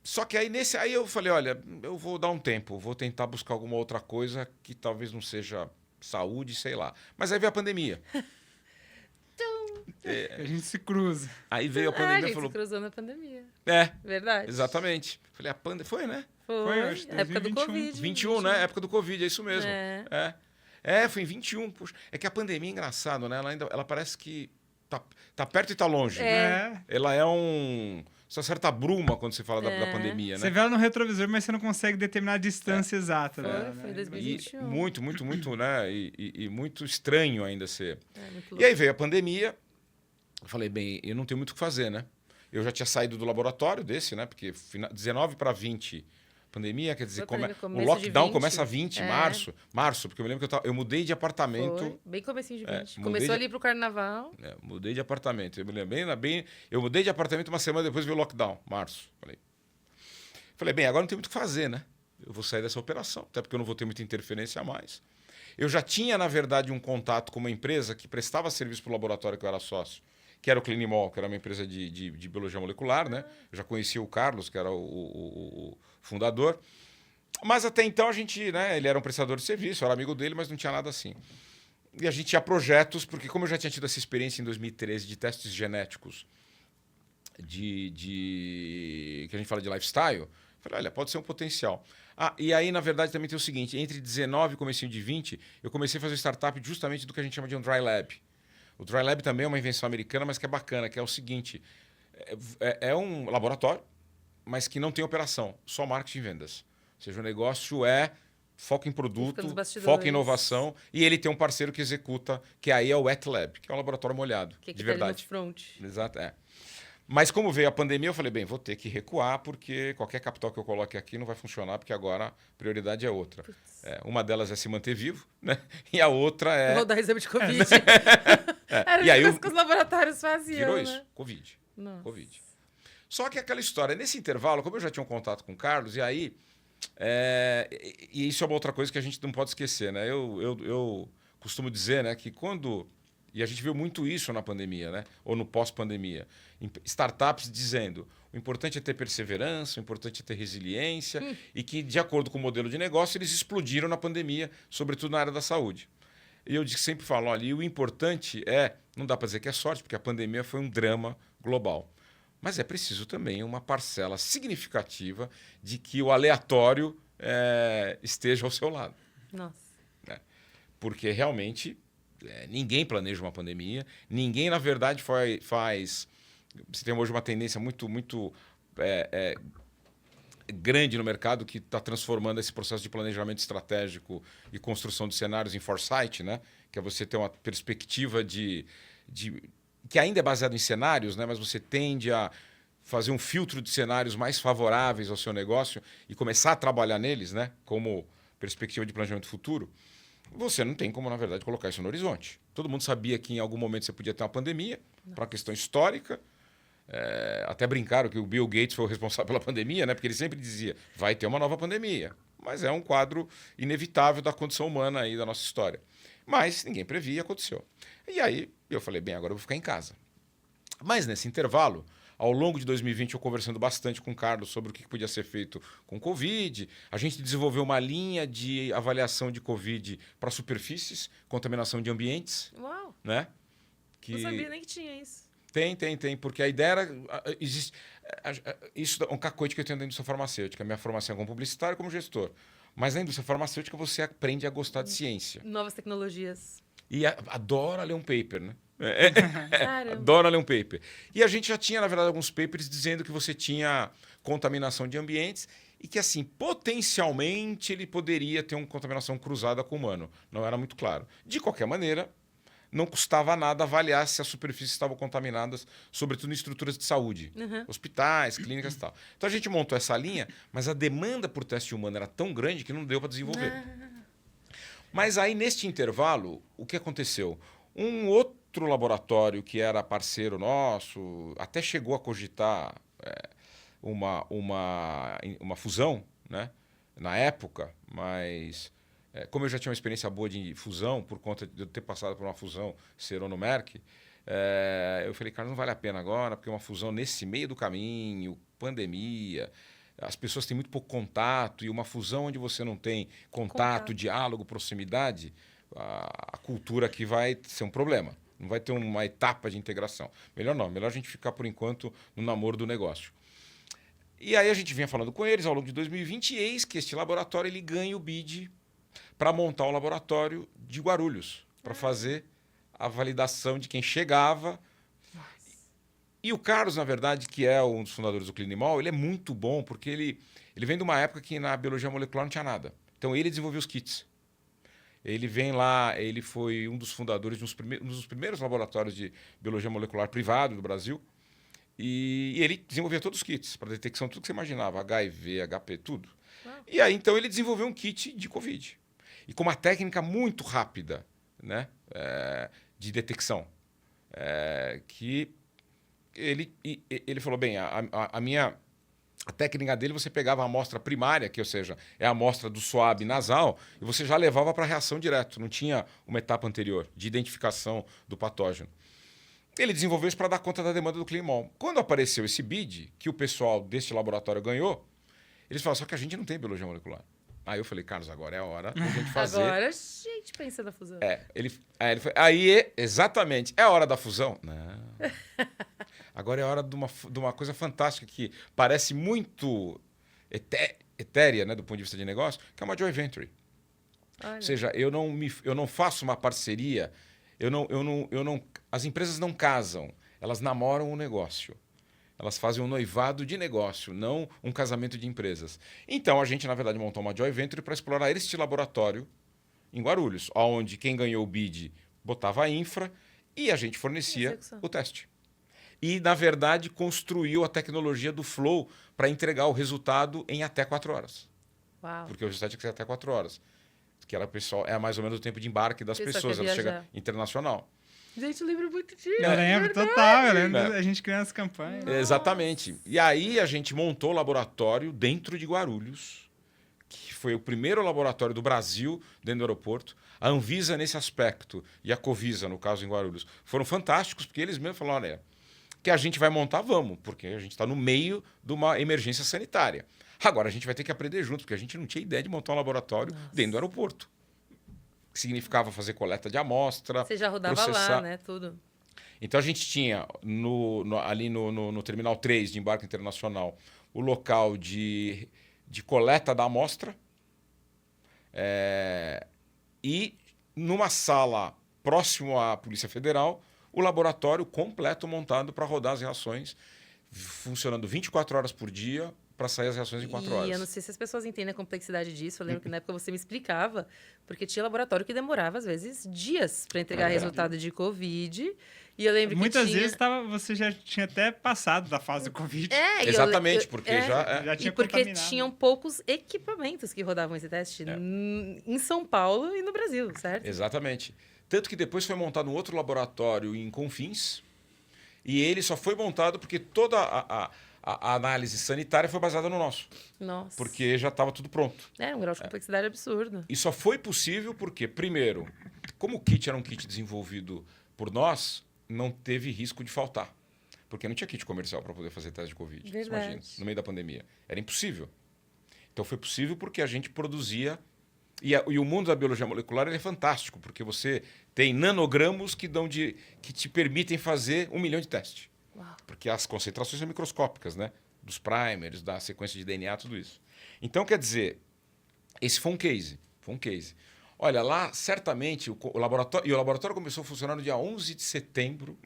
Só que aí eu falei, olha, eu vou dar um tempo, vou tentar buscar alguma outra coisa que talvez não seja saúde, sei lá. Mas aí veio a pandemia. A gente se cruza. Aí veio a pandemia a gente falou, se cruzou na pandemia. Verdade. Exatamente. Falei, a pandemia foi, né? Foi, acho que época do Covid. 21, né? Época do Covid, é isso mesmo. Foi em 21. Puxa, é que a pandemia é engraçado, né? Ela parece que tá perto e tá longe. Ela é só certa bruma quando você fala da pandemia, né? Você vê ela no retrovisor, mas você não consegue determinar a distância exata dela. Foi 2021. Muito, né? E muito estranho ainda ser. E aí veio a pandemia. Eu falei, bem, eu não tenho muito o que fazer, né? Eu já tinha saído do laboratório desse, né? Porque 19 para 20, pandemia, quer dizer, o lockdown começa a 20, março, porque eu me lembro que eu mudei de apartamento. Foi, bem comecinho de 20. Começou ali pro carnaval. Mudei de apartamento. Eu me lembro eu mudei de apartamento uma semana depois veio o lockdown, março. Falei, bem, agora não tem muito o que fazer, né? Eu vou sair dessa operação, até porque eu não vou ter muita interferência a mais. Eu já tinha, na verdade, um contato com uma empresa que prestava serviço para o laboratório que eu era sócio, que era o Clinimol, que era uma empresa de biologia molecular, né? Eu já conhecia o Carlos, que era o fundador. Mas até então a gente, né? Ele era um prestador de serviço, eu era amigo dele, mas não tinha nada assim. E a gente tinha projetos, porque como eu já tinha tido essa experiência em 2013 de testes genéticos, que a gente fala de lifestyle, falei, olha, pode ser um potencial. E aí, na verdade, também tem o seguinte, entre 19 e comecinho de 20, eu comecei a fazer startup justamente do que a gente chama de um dry lab. O dry lab também é uma invenção americana, mas que é bacana, que é o seguinte, é um laboratório, mas que não tem operação, só marketing e vendas. Ou seja, o negócio é foco em produto, foco em inovação, e ele tem um parceiro que executa, que aí é o Wet Lab, que é um laboratório molhado, Que de tá ali no verdade. front. Exato, Mas como veio a pandemia, eu falei, bem, vou ter que recuar, porque qualquer capital que eu coloque aqui não vai funcionar, porque agora a prioridade é outra. Uma delas é se manter vivo, né? E a outra é... Rodar exame de Covid. Era E aí coisa que os laboratórios faziam, virou né? isso, Covid. Nossa. Covid. Só que aquela história, nesse intervalo, como eu já tinha um contato com o Carlos, e aí... E isso é uma outra coisa que a gente não pode esquecer, né? Eu costumo dizer, né, que quando... E a gente viu muito isso na pandemia, né? Ou no pós-pandemia. Startups dizendo, o importante é ter perseverança, o importante é ter resiliência, e que, de acordo com o modelo de negócio, eles explodiram na pandemia, sobretudo na área da saúde. E eu sempre falo, olha, e o importante não dá para dizer que é sorte, porque a pandemia foi um drama global. Mas é preciso também uma parcela significativa de que o aleatório esteja ao seu lado. Nossa. Porque realmente ninguém planeja uma pandemia, ninguém, na verdade, faz... Você tem hoje uma tendência muito grande no mercado que está transformando esse processo de planejamento estratégico e construção de cenários em foresight, né? Que é você ter uma perspectiva que ainda é baseado em cenários, né? Mas você tende a fazer um filtro de cenários mais favoráveis ao seu negócio e começar a trabalhar neles, né? Como perspectiva de planejamento futuro. Você não tem como, na verdade, colocar isso no horizonte. Todo mundo sabia que em algum momento você podia ter uma pandemia, para uma questão histórica. Até brincaram que o Bill Gates foi o responsável pela pandemia, né? Porque ele sempre dizia, vai ter uma nova pandemia. Mas é um quadro inevitável da condição humana aí da nossa história. Mas ninguém previa e aconteceu. E aí eu falei, bem, agora eu vou ficar em casa. Mas nesse intervalo, ao longo de 2020, eu conversando bastante com o Carlos sobre o que podia ser feito com Covid. A gente desenvolveu uma linha de avaliação de Covid para superfícies, contaminação de ambientes. Uau! Né? Não sabia nem que tinha isso. Tem. Porque a ideia era... Isso é um cacoete que eu tenho da indústria farmacêutica. A minha formação é como publicitário e como gestor. Mas na indústria farmacêutica você aprende a gostar de ciência. Novas tecnologias. E adora ler um paper, né? Caramba. Adora ler um paper. E a gente já tinha, na verdade, alguns papers dizendo que você tinha contaminação de ambientes e que, assim, potencialmente ele poderia ter uma contaminação cruzada com o humano. Não era muito claro. De qualquer maneira, não custava nada avaliar se as superfícies estavam contaminadas, sobretudo em estruturas de saúde, hospitais, clínicas e tal. Então a gente montou essa linha, mas a demanda por teste humano era tão grande que não deu para desenvolver. Mas aí, neste intervalo, o que aconteceu? Um outro laboratório que era parceiro nosso, até chegou a cogitar uma fusão, né? Na época, mas como eu já tinha uma experiência boa de fusão, por conta de eu ter passado por uma fusão Serono-Merck, eu falei, cara, não vale a pena agora, porque uma fusão nesse meio do caminho, pandemia, as pessoas têm muito pouco contato, e uma fusão onde você não tem contato. Diálogo, proximidade, a cultura aqui vai ser um problema. Não vai ter uma etapa de integração. Melhor não, melhor a gente ficar, por enquanto, no namoro do negócio. E aí a gente vinha falando com eles ao longo de 2020, e eis que este laboratório ele ganha o bid para montar o laboratório de Guarulhos, para fazer a validação de quem chegava. E o Carlos, na verdade, que é um dos fundadores do Clinimol, ele é muito bom, porque ele vem de uma época que na biologia molecular não tinha nada. Então ele desenvolveu os kits. Ele vem lá, ele foi um dos fundadores de um dos primeiros laboratórios de biologia molecular privado do Brasil. E ele desenvolvia todos os kits para detecção, tudo que você imaginava, HIV, HP, tudo. E aí, então, ele desenvolveu um kit de Covid. E com uma técnica muito rápida, né, de detecção. Que ele falou, bem, a técnica dele, você pegava a amostra primária, que, ou seja, é a amostra do swab nasal, e você já levava para a reação direto. Não tinha uma etapa anterior de identificação do patógeno. Ele desenvolveu isso para dar conta da demanda do Clinimol. Quando apareceu esse bid, que o pessoal deste laboratório ganhou, eles falaram, só que a gente não tem biologia molecular. Aí eu falei, Carlos, agora é a hora da gente fazer... Agora a gente pensa na fusão. Exatamente, é a hora da fusão? Não. Agora é a hora de uma coisa fantástica que parece muito etérea, né, do ponto de vista de negócio, que é uma joint venture. Olha. Ou seja, eu não faço uma parceria, as empresas não casam, elas namoram o negócio. Elas fazem um noivado de negócio, não um casamento de empresas. Então, a gente, na verdade, montou uma joint venture para explorar este laboratório em Guarulhos, onde quem ganhou o bid botava a infra e a gente fornecia Execução. o teste. E, na verdade, construiu a tecnologia do Flow para entregar o resultado em até 4 horas. Uau. Porque o resultado tinha que ser até 4 horas. Que era, pessoal, é mais ou menos o tempo de embarque das Pessoal pessoas. quer Ela chega viajar. internacional. Gente, eu lembro muito disso. Eu lembro, total. Eu lembro É. a gente criando as campanhas. Nossa. Exatamente. E aí a gente montou o laboratório dentro de Guarulhos, que foi o primeiro laboratório do Brasil dentro do aeroporto. A Anvisa, nesse aspecto, e a Covisa, no caso, em Guarulhos, foram fantásticos, porque eles mesmos falaram, olha, que a gente vai montar, vamos, porque a gente está no meio de uma emergência sanitária. Agora a gente vai ter que aprender junto, porque a gente não tinha ideia de montar um laboratório dentro do aeroporto. Que significava fazer coleta de amostra, Você já rodava processar. lá, né? Tudo. Então a gente tinha ali no Terminal 3 de embarque internacional o local de coleta da amostra e numa sala próximo à Polícia Federal o laboratório completo montado para rodar as reações, funcionando 24 horas por dia para sair as reações em 4 horas. E eu não sei se as pessoas entendem a complexidade disso. Eu lembro que na época você me explicava, porque tinha laboratório que demorava, às vezes, dias para entregar resultado de Covid. E eu lembro Muitas que tinha... vezes você já tinha até passado da fase do Covid. É, Exatamente, porque Já tinha E porque contaminado. tinham poucos equipamentos que rodavam esse teste em São Paulo e no Brasil, certo? Exatamente. Tanto que depois foi montado um outro laboratório em Confins e ele só foi montado porque toda a análise sanitária foi baseada no nosso, Nossa. porque já estava tudo pronto. É um grau de complexidade absurdo. E só foi possível porque, primeiro, como o kit era um kit desenvolvido por nós, não teve risco de faltar. Porque não tinha kit comercial para poder fazer teste de Covid. Você Verdade. imagina, no meio da pandemia. Era impossível. Então foi possível porque a gente produzia. E o mundo da biologia molecular ele é fantástico, porque você tem nanogramos que te permitem fazer 1 milhão de testes. Uau. Porque as concentrações são microscópicas, né? Dos primers, da sequência de DNA, tudo isso. Então, quer dizer, esse foi um case. Foi um case. Olha, lá, certamente, o laboratório começou a funcionar no dia 11 de setembro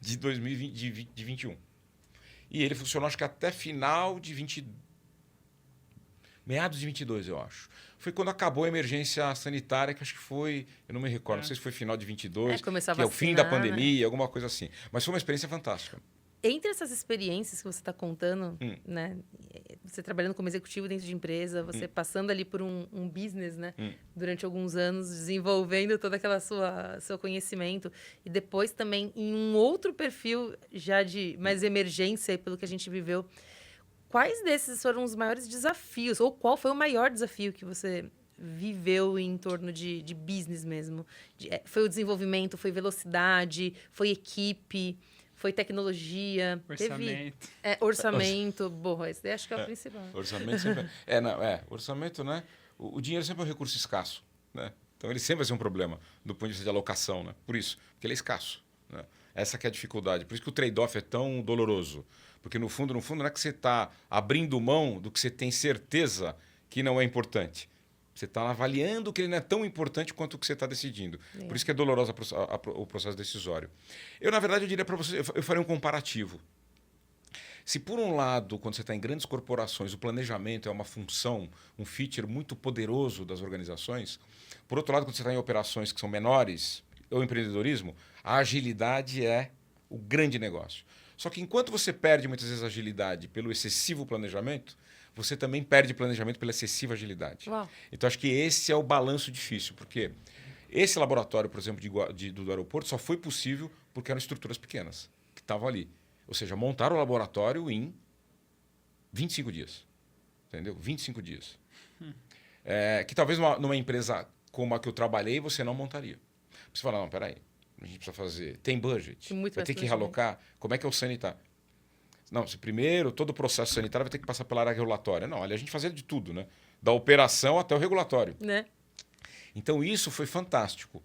de 2021. E ele funcionou, acho que até final de meados de 22, eu acho. Foi quando acabou a emergência sanitária, que acho que foi, eu não me recordo, não sei se foi final de 22, começou a que é o fim da vacinar, pandemia, alguma coisa assim. Mas foi uma experiência fantástica. Entre essas experiências que você está contando, né? Você trabalhando como executivo dentro de empresa, você passando ali por um business, né? Durante alguns anos, desenvolvendo todo aquele seu conhecimento. E depois também em um outro perfil já de mais emergência, pelo que a gente viveu. Quais desses foram os maiores desafios? Ou qual foi o maior desafio que você viveu em torno de business mesmo? Foi o desenvolvimento, foi velocidade, foi equipe, foi tecnologia? Orçamento. Orçamento. Bom, esse daí acho que é o principal. Orçamento sempre... orçamento, né? O dinheiro sempre é um recurso escasso, né? Então ele sempre vai ser um problema do ponto de vista de alocação, né? Por isso, porque ele é escasso, né? Essa que é a dificuldade. Por isso que o trade-off é tão doloroso. Porque, no fundo, não é que você está abrindo mão do que você tem certeza que não é importante. Você está avaliando que ele não é tão importante quanto o que você está decidindo. Por isso que é doloroso o processo decisório. Na verdade, eu diria para você, eu faria um comparativo. Se, por um lado, quando você está em grandes corporações, o planejamento é uma função, um feature muito poderoso das organizações, por outro lado, quando você está em operações que são menores, ou empreendedorismo, a agilidade é o grande negócio. Só que enquanto você perde muitas vezes agilidade pelo excessivo planejamento, você também perde planejamento pela excessiva agilidade. Uau. Então, acho que esse é o balanço difícil, porque esse laboratório, por exemplo, do aeroporto só foi possível porque eram estruturas pequenas que estavam ali. Ou seja, montaram o laboratório em 25 dias. Entendeu? 25 dias. Que talvez numa empresa como a que eu trabalhei, você não montaria. Você fala, não, peraí. A gente precisa fazer. Tem budget. Vai ter que realocar. Como é que é o sanitário? Não, se primeiro todo o processo sanitário vai ter que passar pela área regulatória. Não, olha, a gente fazia de tudo, né? Da operação até o regulatório. Né? Então isso foi fantástico.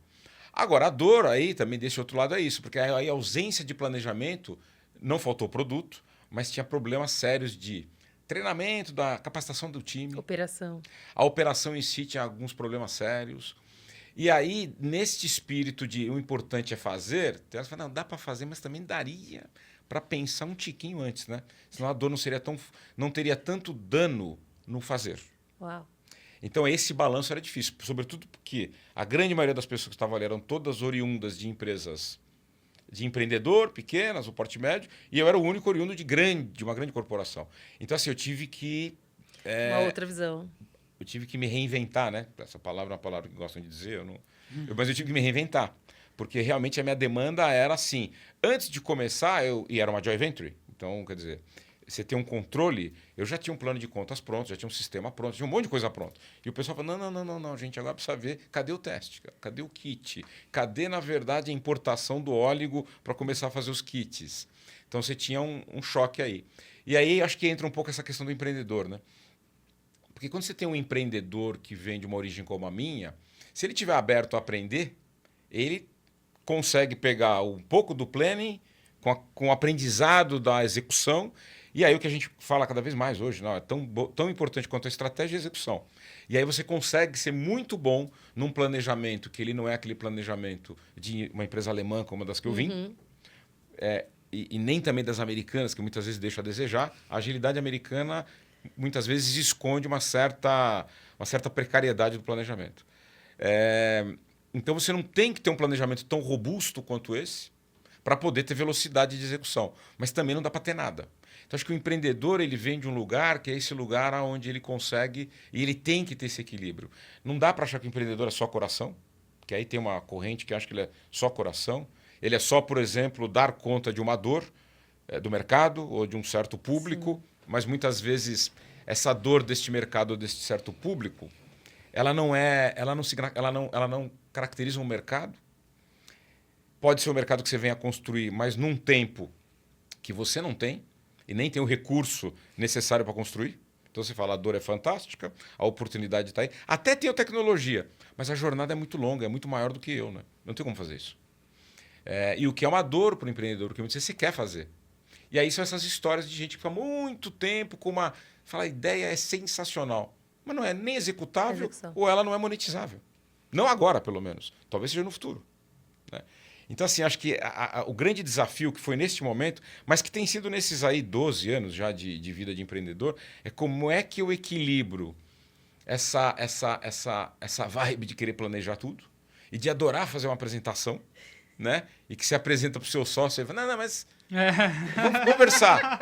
Agora, a dor aí também desse outro lado é isso, porque aí a ausência de planejamento não faltou produto, mas tinha problemas sérios de treinamento, da capacitação do time. Operação. A operação em si tinha alguns problemas sérios. E aí, neste espírito de o importante é fazer, elas falam, não, dá para fazer, mas também daria para pensar um tiquinho antes, né? Senão a dor não teria tanto dano no fazer. Uau. Então, esse balanço era difícil, sobretudo porque a grande maioria das pessoas que estavam ali eram todas oriundas de empresas de empreendedor, pequenas, o porte médio, e eu era o único oriundo de uma grande corporação. Então, assim, eu tive que... Uma outra visão. Eu tive que me reinventar, né? Essa palavra é uma palavra que gostam de dizer, mas eu tive que me reinventar, porque realmente a minha demanda era assim. Antes de começar, e era uma joint venture, então, quer dizer, você tem um controle, eu já tinha um plano de contas pronto, já tinha um sistema pronto, tinha um monte de coisa pronto. E o pessoal falou, não, gente, agora precisa ver, cadê o teste? Cadê o kit? Cadê, na verdade, a importação do óleo para começar a fazer os kits? Então, você tinha um choque aí. E aí, acho que entra um pouco essa questão do empreendedor, né? Porque quando você tem um empreendedor que vem de uma origem como a minha, se ele estiver aberto a aprender, ele consegue pegar um pouco do planning com o aprendizado da execução. E aí o que a gente fala cada vez mais hoje, não, é tão importante quanto a estratégia e a execução. E aí você consegue ser muito bom num planejamento que ele não é aquele planejamento de uma empresa alemã como uma das que eu vim, e nem também das americanas, que muitas vezes deixa a desejar. A agilidade americana muitas vezes esconde uma certa precariedade do planejamento. Então você não tem que ter um planejamento tão robusto quanto esse para poder ter velocidade de execução, mas também não dá para ter nada. Então acho que o empreendedor ele vem de um lugar que é esse lugar onde ele consegue e ele tem que ter esse equilíbrio. Não dá para achar que o empreendedor é só coração, que aí tem uma corrente que acha que ele é só coração. Ele é só, por exemplo, dar conta de uma dor do mercado ou de um certo público. Sim. Mas muitas vezes essa dor deste mercado ou deste certo público, ela não caracteriza um mercado. Pode ser um mercado que você venha construir, mas num tempo que você não tem e nem tem o recurso necessário para construir. Então você fala, a dor é fantástica, a oportunidade está aí. Até tem a tecnologia, mas a jornada é muito longa, é muito maior do que eu, né? Não tem como fazer isso. E o que é uma dor para o empreendedor, o que muitas vezes você quer fazer. E aí são essas histórias de gente que fica muito tempo com uma... Fala, a ideia é sensacional, mas não é nem executável ou ela não é monetizável. Não agora, pelo menos. Talvez seja no futuro. Né? Então, assim, acho que o grande desafio que foi neste momento, mas que tem sido nesses aí 12 anos já de vida de empreendedor, é como é que eu equilibro essa vibe de querer planejar tudo e de adorar fazer uma apresentação, né? E que se apresenta para o seu sócio e fala, não, mas vamos conversar.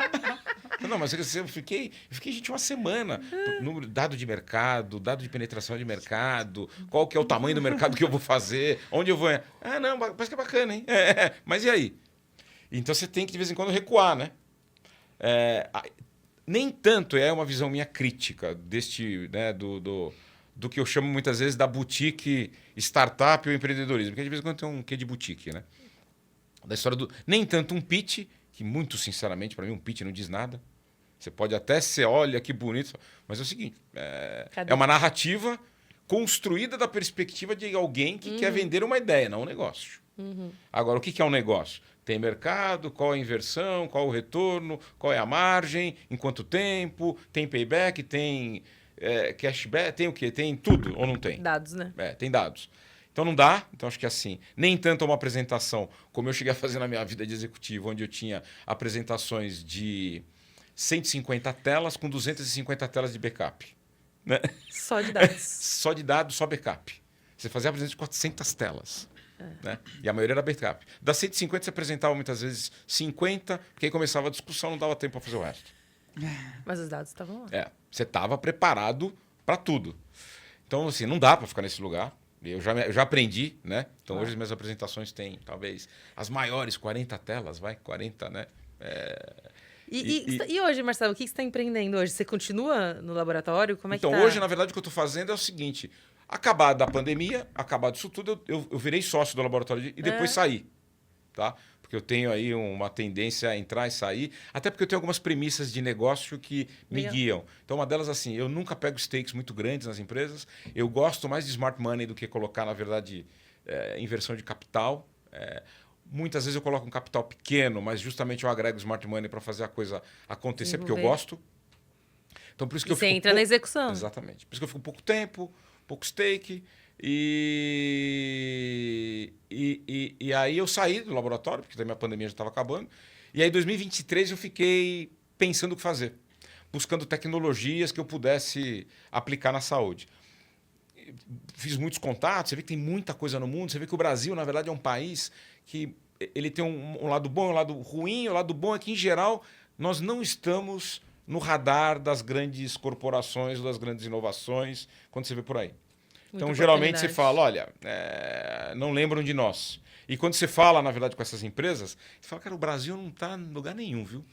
Não, mas eu fiquei, gente, uma semana. Número, dado de mercado, dado de penetração de mercado, qual que é o tamanho do mercado que eu vou fazer, onde eu vou... não, parece que é bacana, hein? Mas e aí? Então você tem que, de vez em quando, recuar, né? Nem tanto é uma visão minha crítica deste, né, do que eu chamo muitas vezes da boutique startup ou empreendedorismo, porque de vez em quando tem um quê de boutique, né? Da história do... Nem tanto um pitch, que muito sinceramente, para mim, um pitch não diz nada. Você pode até ser, olha que bonito, mas é o seguinte, é uma narrativa construída da perspectiva de alguém que quer vender uma ideia, não um negócio. Agora, o que é um negócio? Tem mercado, qual é a inversão, qual é o retorno, qual é a margem, em quanto tempo, tem payback, tem cashback, tem o quê? Tem tudo ou não tem? Dados, né? Tem dados. Então não dá, então acho que assim, nem tanto uma apresentação como eu cheguei a fazer na minha vida de executivo, onde eu tinha apresentações de 150 telas com 250 telas de backup. Né? Só de dados. Só de dados, só backup. Você fazia a apresentação de 400 telas. Né? E a maioria era backup. Das 150 você apresentava muitas vezes 50, porque aí começava a discussão, não dava tempo para fazer o resto. Mas os dados estavam lá. Você estava preparado para tudo. Então, assim, não dá para ficar nesse lugar. Eu já aprendi, né? Então, hoje as minhas apresentações têm, talvez, as maiores 40 telas, 40, né? E hoje, Marcelo, o que você está empreendendo hoje? Você continua no laboratório? Como é que tá? Então, hoje, na verdade, o que eu estou fazendo é o seguinte. Acabada a pandemia, acabado isso tudo, eu virei sócio do laboratório e depois saí. Tá? Porque eu tenho aí uma tendência a entrar e sair, até porque eu tenho algumas premissas de negócio que me guiam. Então, uma delas, assim, eu nunca pego stakes muito grandes nas empresas. Eu gosto mais de smart money do que colocar, na verdade, inversão de capital. Muitas vezes eu coloco um capital pequeno, mas justamente eu agrego smart money para fazer a coisa acontecer, porque eu gosto. Então, por isso E que eu você fico entra na execução. Exatamente. Por isso que eu fico pouco tempo, pouco stake. E aí eu saí do laboratório, porque a minha pandemia já estava acabando. E aí, em 2023, eu fiquei pensando o que fazer. Buscando tecnologias que eu pudesse aplicar na saúde. Fiz muitos contatos, você vê que tem muita coisa no mundo. Você vê que o Brasil, na verdade, é um país que ele tem um lado bom e um lado ruim. O lado bom é que, em geral, nós não estamos no radar das grandes corporações, das grandes inovações, quando você vê por aí. Muita Então, geralmente, você oportunidade. fala, olha, não lembram de nós. E quando você fala, na verdade, com essas empresas, você fala, cara, o Brasil não está em lugar nenhum, viu?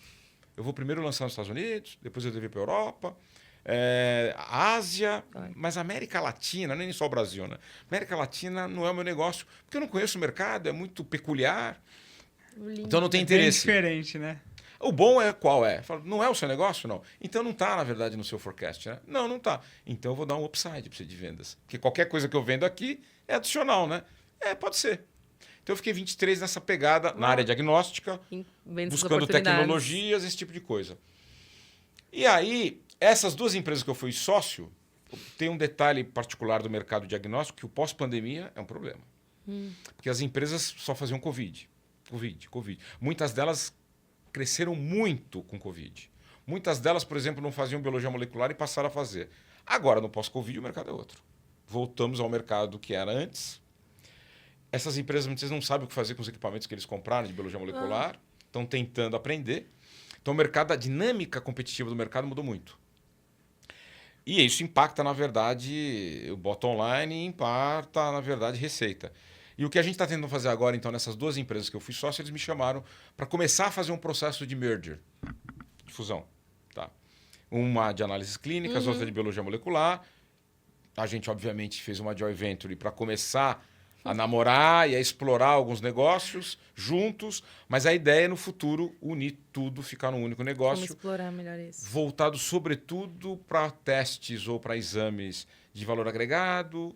Eu vou primeiro lançar nos Estados Unidos, depois eu devo ir para a Europa, a Ásia, mas a América Latina, nem só o Brasil, né? América Latina não é o meu negócio, porque eu não conheço o mercado, é muito peculiar, então não tem É bem interesse. diferente, né? O bom é qual é? Fala, não é o seu negócio? Não. Então não está, na verdade, no seu forecast, né? Não, não está. Então eu vou dar um upside para você de vendas. Porque qualquer coisa que eu vendo aqui é adicional, né? Pode ser. Então eu fiquei 23 nessa pegada, na área diagnóstica, Vendo essas buscando oportunidades. tecnologias, esse tipo de coisa. E aí, essas duas empresas que eu fui sócio, tem um detalhe particular do mercado diagnóstico, que o pós-pandemia é um problema. Porque as empresas só faziam Covid. Muitas delas cresceram muito com Covid. Muitas delas, por exemplo, não faziam biologia molecular e passaram a fazer. Agora, no pós-Covid, o mercado é outro. Voltamos ao mercado que era antes. Essas empresas muitas vezes não sabem o que fazer com os equipamentos que eles compraram de biologia molecular, estão tentando aprender. Então, o mercado, a dinâmica competitiva do mercado mudou muito. E isso impacta, na verdade, o bottom line e impacta, na verdade, receita. E o que a gente está tentando fazer agora, então, nessas duas empresas que eu fui sócio, eles me chamaram para começar a fazer um processo de merger, de fusão. Tá? Uma de análises clínicas, outra de biologia molecular. A gente, obviamente, fez uma joint venture para começar a namorar e a explorar alguns negócios juntos, mas a ideia é, no futuro, unir tudo, ficar num único negócio. Como explorar melhor isso? Voltado, sobretudo, para testes ou para exames de valor agregado,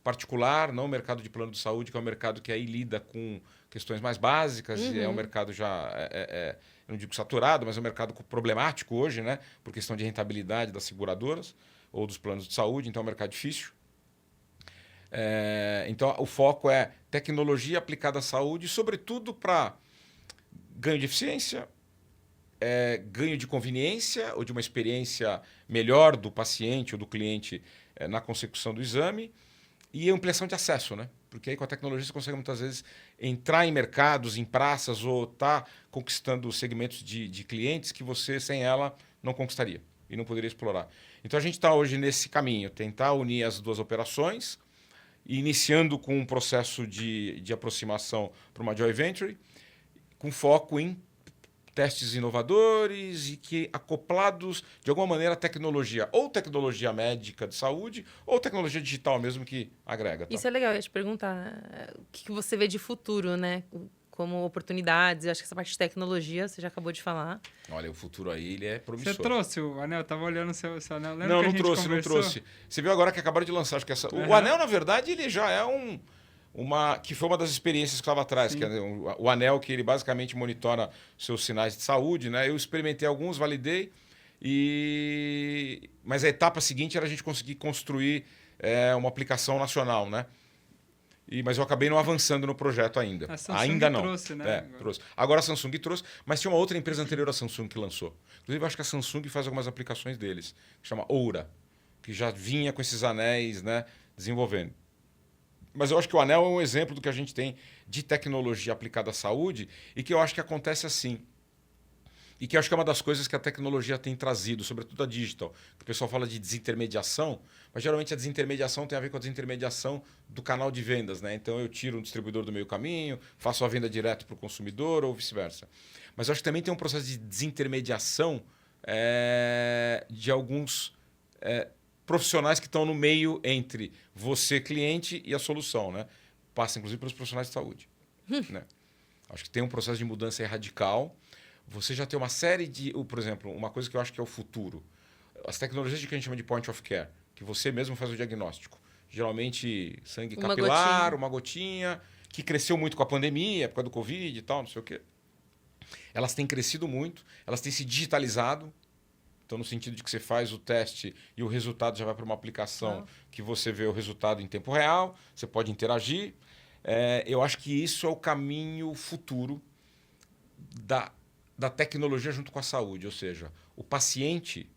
particular, não o mercado de plano de saúde, que é um mercado que aí lida com questões mais básicas, e é um mercado já, eu não digo saturado, mas é um mercado problemático hoje, né, por questão de rentabilidade das seguradoras ou dos planos de saúde, então é um mercado difícil. Então, o foco é tecnologia aplicada à saúde, sobretudo para ganho de eficiência, ganho de conveniência ou de uma experiência melhor do paciente ou do cliente na consecução do exame, e ampliação de acesso, né? Porque aí com a tecnologia você consegue muitas vezes entrar em mercados, em praças, ou estar conquistando segmentos de clientes que você, sem ela, não conquistaria e não poderia explorar. Então a gente está hoje nesse caminho, tentar unir as duas operações, iniciando com um processo de aproximação para uma joint venture, com foco em testes inovadores e que acoplados, de alguma maneira, à tecnologia, ou tecnologia médica de saúde, ou tecnologia digital mesmo que agrega. Tá? Isso é legal, eu ia te perguntar o que você vê de futuro, né? Como oportunidades. Eu acho que essa parte de tecnologia, você já acabou de falar. Olha, o futuro aí ele é promissor. Você trouxe o anel? Eu tava olhando o seu anel. Lembra Não, que a não gente trouxe, conversou? não trouxe. Você viu agora que acabaram de lançar, acho que o anel, na verdade, ele já é que foi uma das experiências que estava atrás, que é o anel que ele basicamente monitora seus sinais de saúde, né? Eu experimentei alguns, validei, mas a etapa seguinte era a gente conseguir construir uma aplicação nacional, né? Mas eu acabei não avançando no projeto ainda. A Samsung Ainda não. trouxe, né? Trouxe. Agora a Samsung trouxe, mas tinha uma outra empresa anterior à Samsung que lançou. Inclusive, eu acho que a Samsung faz algumas aplicações deles, que chama Oura, que já vinha com esses anéis, né, desenvolvendo. Mas eu acho que o anel é um exemplo do que a gente tem de tecnologia aplicada à saúde e que eu acho que acontece assim. E que eu acho que é uma das coisas que a tecnologia tem trazido, sobretudo a digital. Que o pessoal fala de desintermediação, mas geralmente a desintermediação tem a ver com a desintermediação do canal de vendas, né? Então eu tiro um distribuidor do meio caminho, faço a venda direto para o consumidor ou vice-versa. Mas eu acho que também tem um processo de desintermediação de alguns profissionais que estão no meio entre você, cliente, e a solução, né? Passa, inclusive, pelos profissionais de saúde. Né? Acho que tem um processo de mudança radical. Você já tem uma série de... Por exemplo, uma coisa que eu acho que é o futuro. As tecnologias que a gente chama de point of care, que você mesmo faz o diagnóstico. Geralmente, sangue capilar, uma gotinha, que cresceu muito com a pandemia, época do Covid e tal, não sei o quê. Elas têm crescido muito, elas têm se digitalizado. Então, no sentido de que você faz o teste e o resultado já vai para uma aplicação que você vê o resultado em tempo real, você pode interagir. Eu acho que isso é o caminho futuro da tecnologia junto com a saúde. Ou seja, o paciente,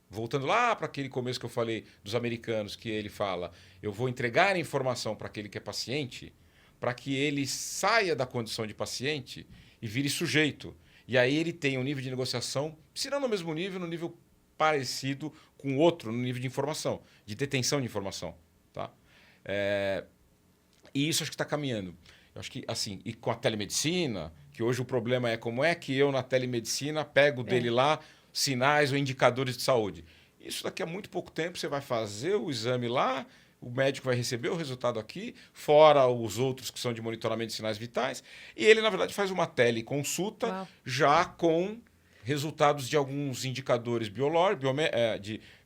voltando lá para aquele começo que eu falei dos americanos, que ele fala, eu vou entregar a informação para aquele que é paciente, para que ele saia da condição de paciente e vire sujeito. E aí ele tem um nível de negociação, se não no mesmo nível, no nível parecido com outro, no nível de informação, de detenção de informação. Tá? E isso acho que está caminhando. Eu acho que, assim, e com a telemedicina, que hoje o problema é como é que eu, na telemedicina, pego dele lá sinais ou indicadores de saúde. Isso daqui a muito pouco tempo você vai fazer o exame lá, o médico vai receber o resultado aqui, fora os outros que são de monitoramento de sinais vitais, e ele, na verdade, faz uma teleconsulta já com resultados de alguns indicadores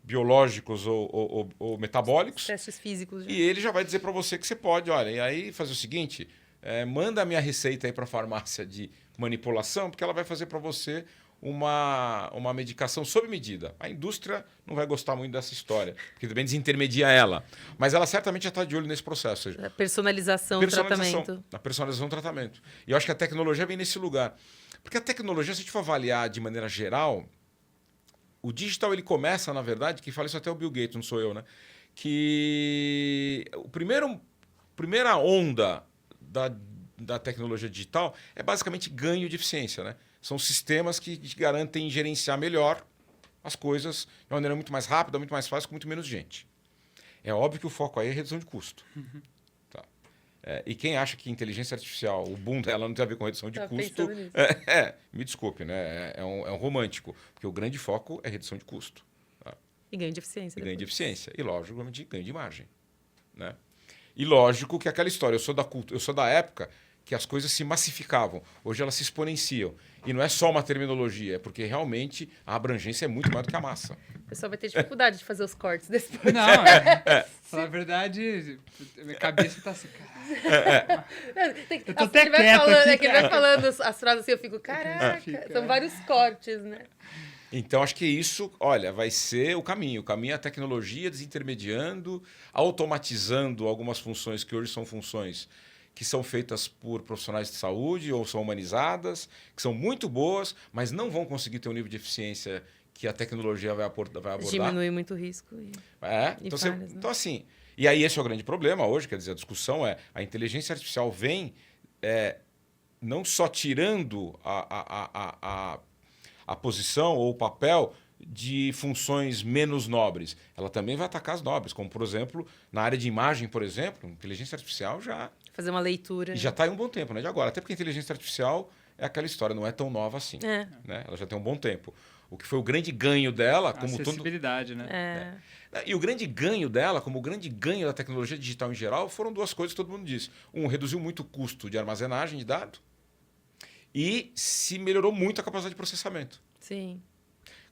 biológicos ou metabólicos. Testes físicos. E ele já vai dizer para você que você pode, olha, e aí fazer o seguinte, manda a minha receita aí para a farmácia de manipulação, porque ela vai fazer para você uma medicação sob medida. A indústria não vai gostar muito dessa história, porque também desintermedia ela. Mas ela certamente já está de olho nesse processo. A personalização do tratamento. A personalização do tratamento. E eu acho que a tecnologia vem nesse lugar. Porque a tecnologia, se a gente for avaliar de maneira geral, o digital ele começa, na verdade, que fala isso até o Bill Gates, não sou eu, né? Que primeira onda da tecnologia digital é basicamente ganho de eficiência, né? São sistemas que garantem gerenciar melhor as coisas de uma maneira muito mais rápida, muito mais fácil, com muito menos gente. É óbvio que o foco aí é redução de custo. Tá? E quem acha que inteligência artificial, o boom dela não tem a ver com redução de custo, me desculpe, né? É um romântico, porque o grande foco é redução de custo. Tá? E ganho de eficiência. E ganho de eficiência. E, lógico, ganho de margem. Né? E lógico que aquela história, eu sou da época que as coisas se massificavam. Hoje elas se exponenciam. E não é só uma terminologia, é porque realmente a abrangência é muito maior do que a massa. O pessoal vai ter dificuldade de fazer os cortes depois. Não, falar a verdade, minha cabeça tá assim, cara. Eu tô até ele vai quieto falando, aqui, ele vai falando as frases assim, eu fico, caraca, são vários cortes, né? Então, acho que isso, olha, vai ser o caminho. O caminho é a tecnologia desintermediando, automatizando algumas funções que hoje são funções que são feitas por profissionais de saúde ou são humanizadas, que são muito boas, mas não vão conseguir ter o nível de eficiência que a tecnologia vai abordar. Diminui muito o risco. Então, assim, e aí esse é o grande problema hoje, quer dizer, a discussão é a inteligência artificial vem não só tirando a posição ou o papel de funções menos nobres, ela também vai atacar as nobres, como, por exemplo, na área de imagem, por exemplo, a inteligência artificial já... Fazer uma leitura. E já está em um bom tempo, não é de agora. Até porque a inteligência artificial é aquela história, não é tão nova assim. Né? Ela já tem um bom tempo. O que foi o grande ganho dela... como acessibilidade, né? E o grande ganho dela, como o grande ganho da tecnologia digital em geral, foram duas coisas que todo mundo disse. Reduziu muito o custo de armazenagem de dados e se melhorou muito a capacidade de processamento. Sim.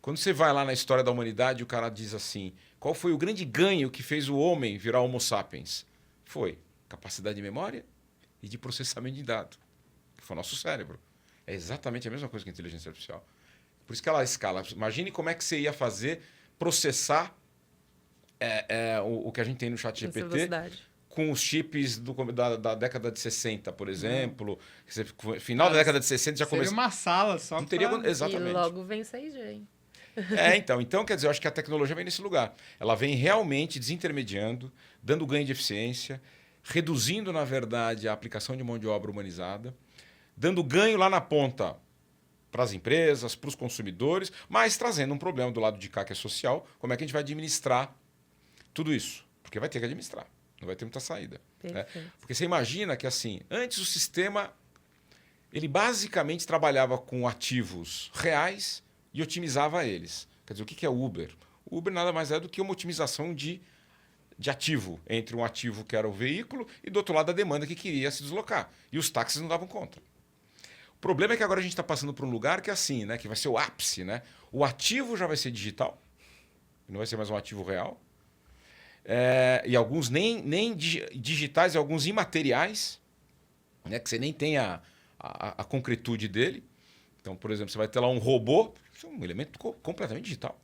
Quando você vai lá na história da humanidade, o cara diz assim, qual foi o grande ganho que fez o homem virar Homo sapiens? Foi capacidade de memória e de processamento de dados, que foi o nosso cérebro. É exatamente a mesma coisa que a inteligência artificial. Por isso que ela escala. Imagine como é que você ia processar o que a gente tem no chat GPT com os chips da década de 60, por exemplo. Final da década de 60 já começou. Seria uma sala só. Não teria, exatamente. E logo vem 6G, hein? Então, quer dizer, eu acho que a tecnologia vem nesse lugar. Ela vem realmente desintermediando, dando ganho de eficiência, reduzindo, na verdade, a aplicação de mão de obra humanizada, dando ganho lá na ponta para as empresas, para os consumidores, mas trazendo um problema do lado de cá, que é social, como é que a gente vai administrar tudo isso? Porque vai ter que administrar, não vai ter muita saída. Né? Porque você imagina que, assim, antes o sistema ele basicamente trabalhava com ativos reais e otimizava eles. Quer dizer, o que é o Uber? O Uber nada mais é do que uma otimização de ativo, entre um ativo que era o veículo e do outro lado a demanda que queria se deslocar. E os táxis não davam conta. O problema é que agora a gente está passando por um lugar que é assim, né? Que vai ser o ápice. Né? O ativo já vai ser digital, não vai ser mais um ativo real. E alguns nem digitais e alguns imateriais, né? Que você nem tem a concretude dele. Então, por exemplo, você vai ter lá um robô, isso é um elemento completamente digital.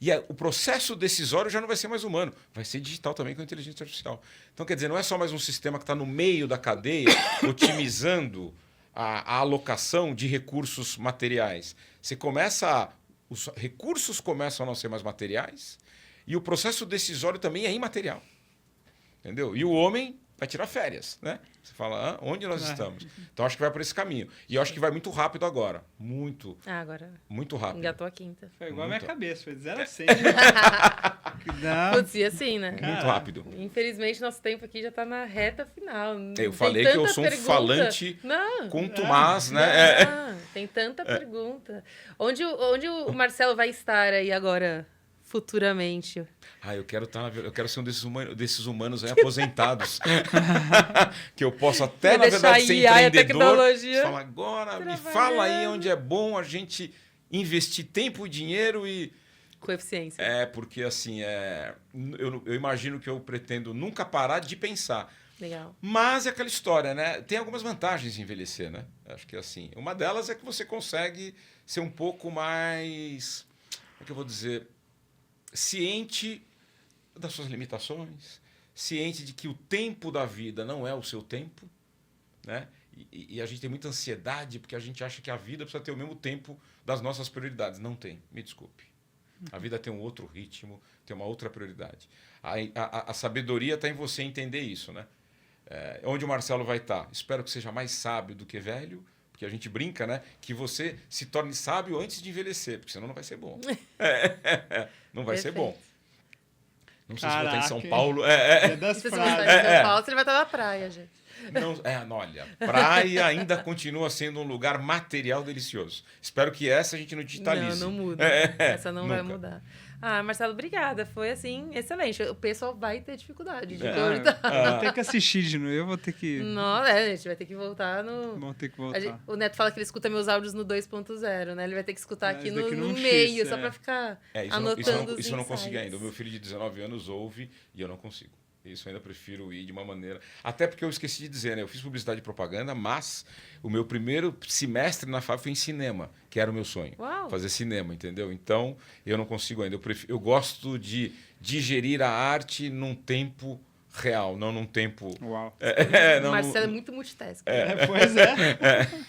E o processo decisório já não vai ser mais humano, vai ser digital também com a inteligência artificial. Então, quer dizer, não é só mais um sistema que está no meio da cadeia, otimizando a alocação de recursos materiais. Os recursos começam a não ser mais materiais e o processo decisório também é imaterial. Entendeu? E o homem vai tirar férias, né? Você fala, onde nós estamos? Então, acho que vai por esse caminho. E eu acho que vai muito rápido agora. Muito rápido. Engatou a quinta. Foi igual a minha cabeça, foi de 0 a 100. Putz, e assim, né? Muito rápido. Infelizmente, nosso tempo aqui já está na reta final. Eu falei que eu sou um falante contumaz, né? Tem tanta pergunta. Onde o Marcelo vai estar aí agora, futuramente? Eu quero ser um desses humanos aí aposentados. Que eu posso até, na verdade, ser empreendedor. Fala, agora me fala aí onde é bom a gente investir tempo e dinheiro e... Com eficiência. Porque assim, eu imagino que eu pretendo nunca parar de pensar. Legal. Mas é aquela história, né? Tem algumas vantagens em envelhecer, né? Acho que assim, uma delas é que você consegue ser um pouco mais, como é que eu vou dizer, ciente das suas limitações, ciente de que o tempo da vida não é o seu tempo, né? E a gente tem muita ansiedade porque a gente acha que a vida precisa ter o mesmo tempo das nossas prioridades. Não tem, me desculpe. A vida tem um outro ritmo, tem uma outra prioridade. A sabedoria está em você entender isso, né? Onde o Marcelo vai estar? Espero que seja mais sábio do que velho, porque a gente brinca, né? Que você se torne sábio antes de envelhecer, porque senão não vai ser bom. Não vai ser bom. Não sei se vou estar em São Paulo. Se você vai estar em São Paulo, você vai estar na praia, gente. Olha, praia ainda continua sendo um lugar material delicioso. Espero que essa a gente não digitalize. Não muda. Essa não vai mudar. Marcelo, obrigada. Foi, assim, excelente. O pessoal vai ter dificuldade de cortar. Vou ter que assistir de novo. Eu vou ter que... Não, a gente vai ter que voltar no... Vamos ter que voltar. O Neto fala que ele escuta meus áudios no 2.0, né? Ele vai ter que escutar aqui no X, meio, só pra ficar anotando isso eu não consegui ainda. O meu filho de 19 anos ouve e eu não consigo. Isso eu ainda prefiro ir de uma maneira... Até porque eu esqueci de dizer, né? Eu fiz publicidade e propaganda, mas o meu primeiro semestre na FAB foi em cinema, que era o meu sonho. Uau. Fazer cinema, entendeu? Então, eu não consigo ainda. Eu gosto de digerir a arte num tempo real, não num tempo... Uau. O Marcelo é muito multitask. Pois é.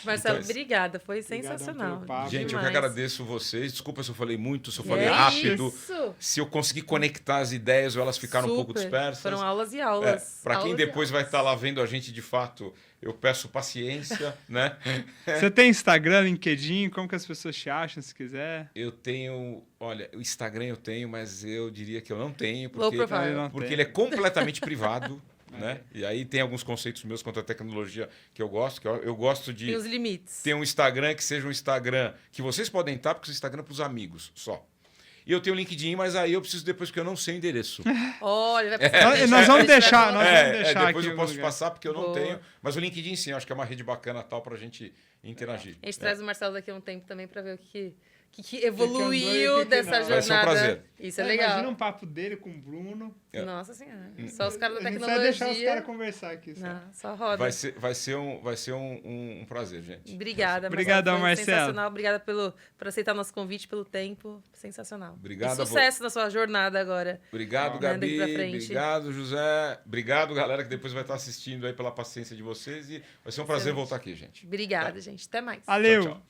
Marcelo, obrigada. Foi sensacional. Gente, eu que agradeço vocês. Desculpa se eu falei muito, se eu falei rápido. Isso. Se eu consegui conectar as ideias ou elas ficaram um pouco dispersas. Foram aulas e aulas. Para quem depois vai estar lá vendo a gente de fato, eu peço paciência, né? Você tem Instagram, LinkedIn? Como que as pessoas te acham, se quiser? Eu tenho... Olha, o Instagram eu tenho, mas eu diria que eu não tenho. Low profile. Porque ele é completamente privado. Né? E aí tem alguns conceitos meus quanto à tecnologia que eu gosto. Eu gosto de... Tem os limites. Ter um Instagram que seja um Instagram que vocês podem estar, porque o Instagram é para os amigos só. E eu tenho o LinkedIn, mas aí eu preciso depois, porque eu não sei o endereço. Olha, vai precisar nós vamos deixar. Depois eu posso passar, porque eu não tenho. Mas o LinkedIn, sim, acho que é uma rede bacana tal para a gente interagir. A gente traz o Marcelo daqui a um tempo também para ver o que evoluiu dessa jornada. Vai ser um prazer. Isso é legal. Imagina um papo dele com o Bruno. Nossa Senhora. Só os caras da tecnologia. A gente vai deixar os caras conversar aqui. Só roda. Vai ser um prazer, gente. Obrigada, Obrigadão, Marcelo. Sensacional. Obrigada por aceitar nosso convite, pelo tempo. Sensacional. Obrigado. E sucesso na sua jornada agora. Obrigado, Gabi. Obrigado, José. Obrigado, galera, que depois vai estar assistindo aí pela paciência de vocês. E vai ser um prazer voltar aqui, gente. Obrigada, gente. Até mais. Valeu. Tchau, tchau.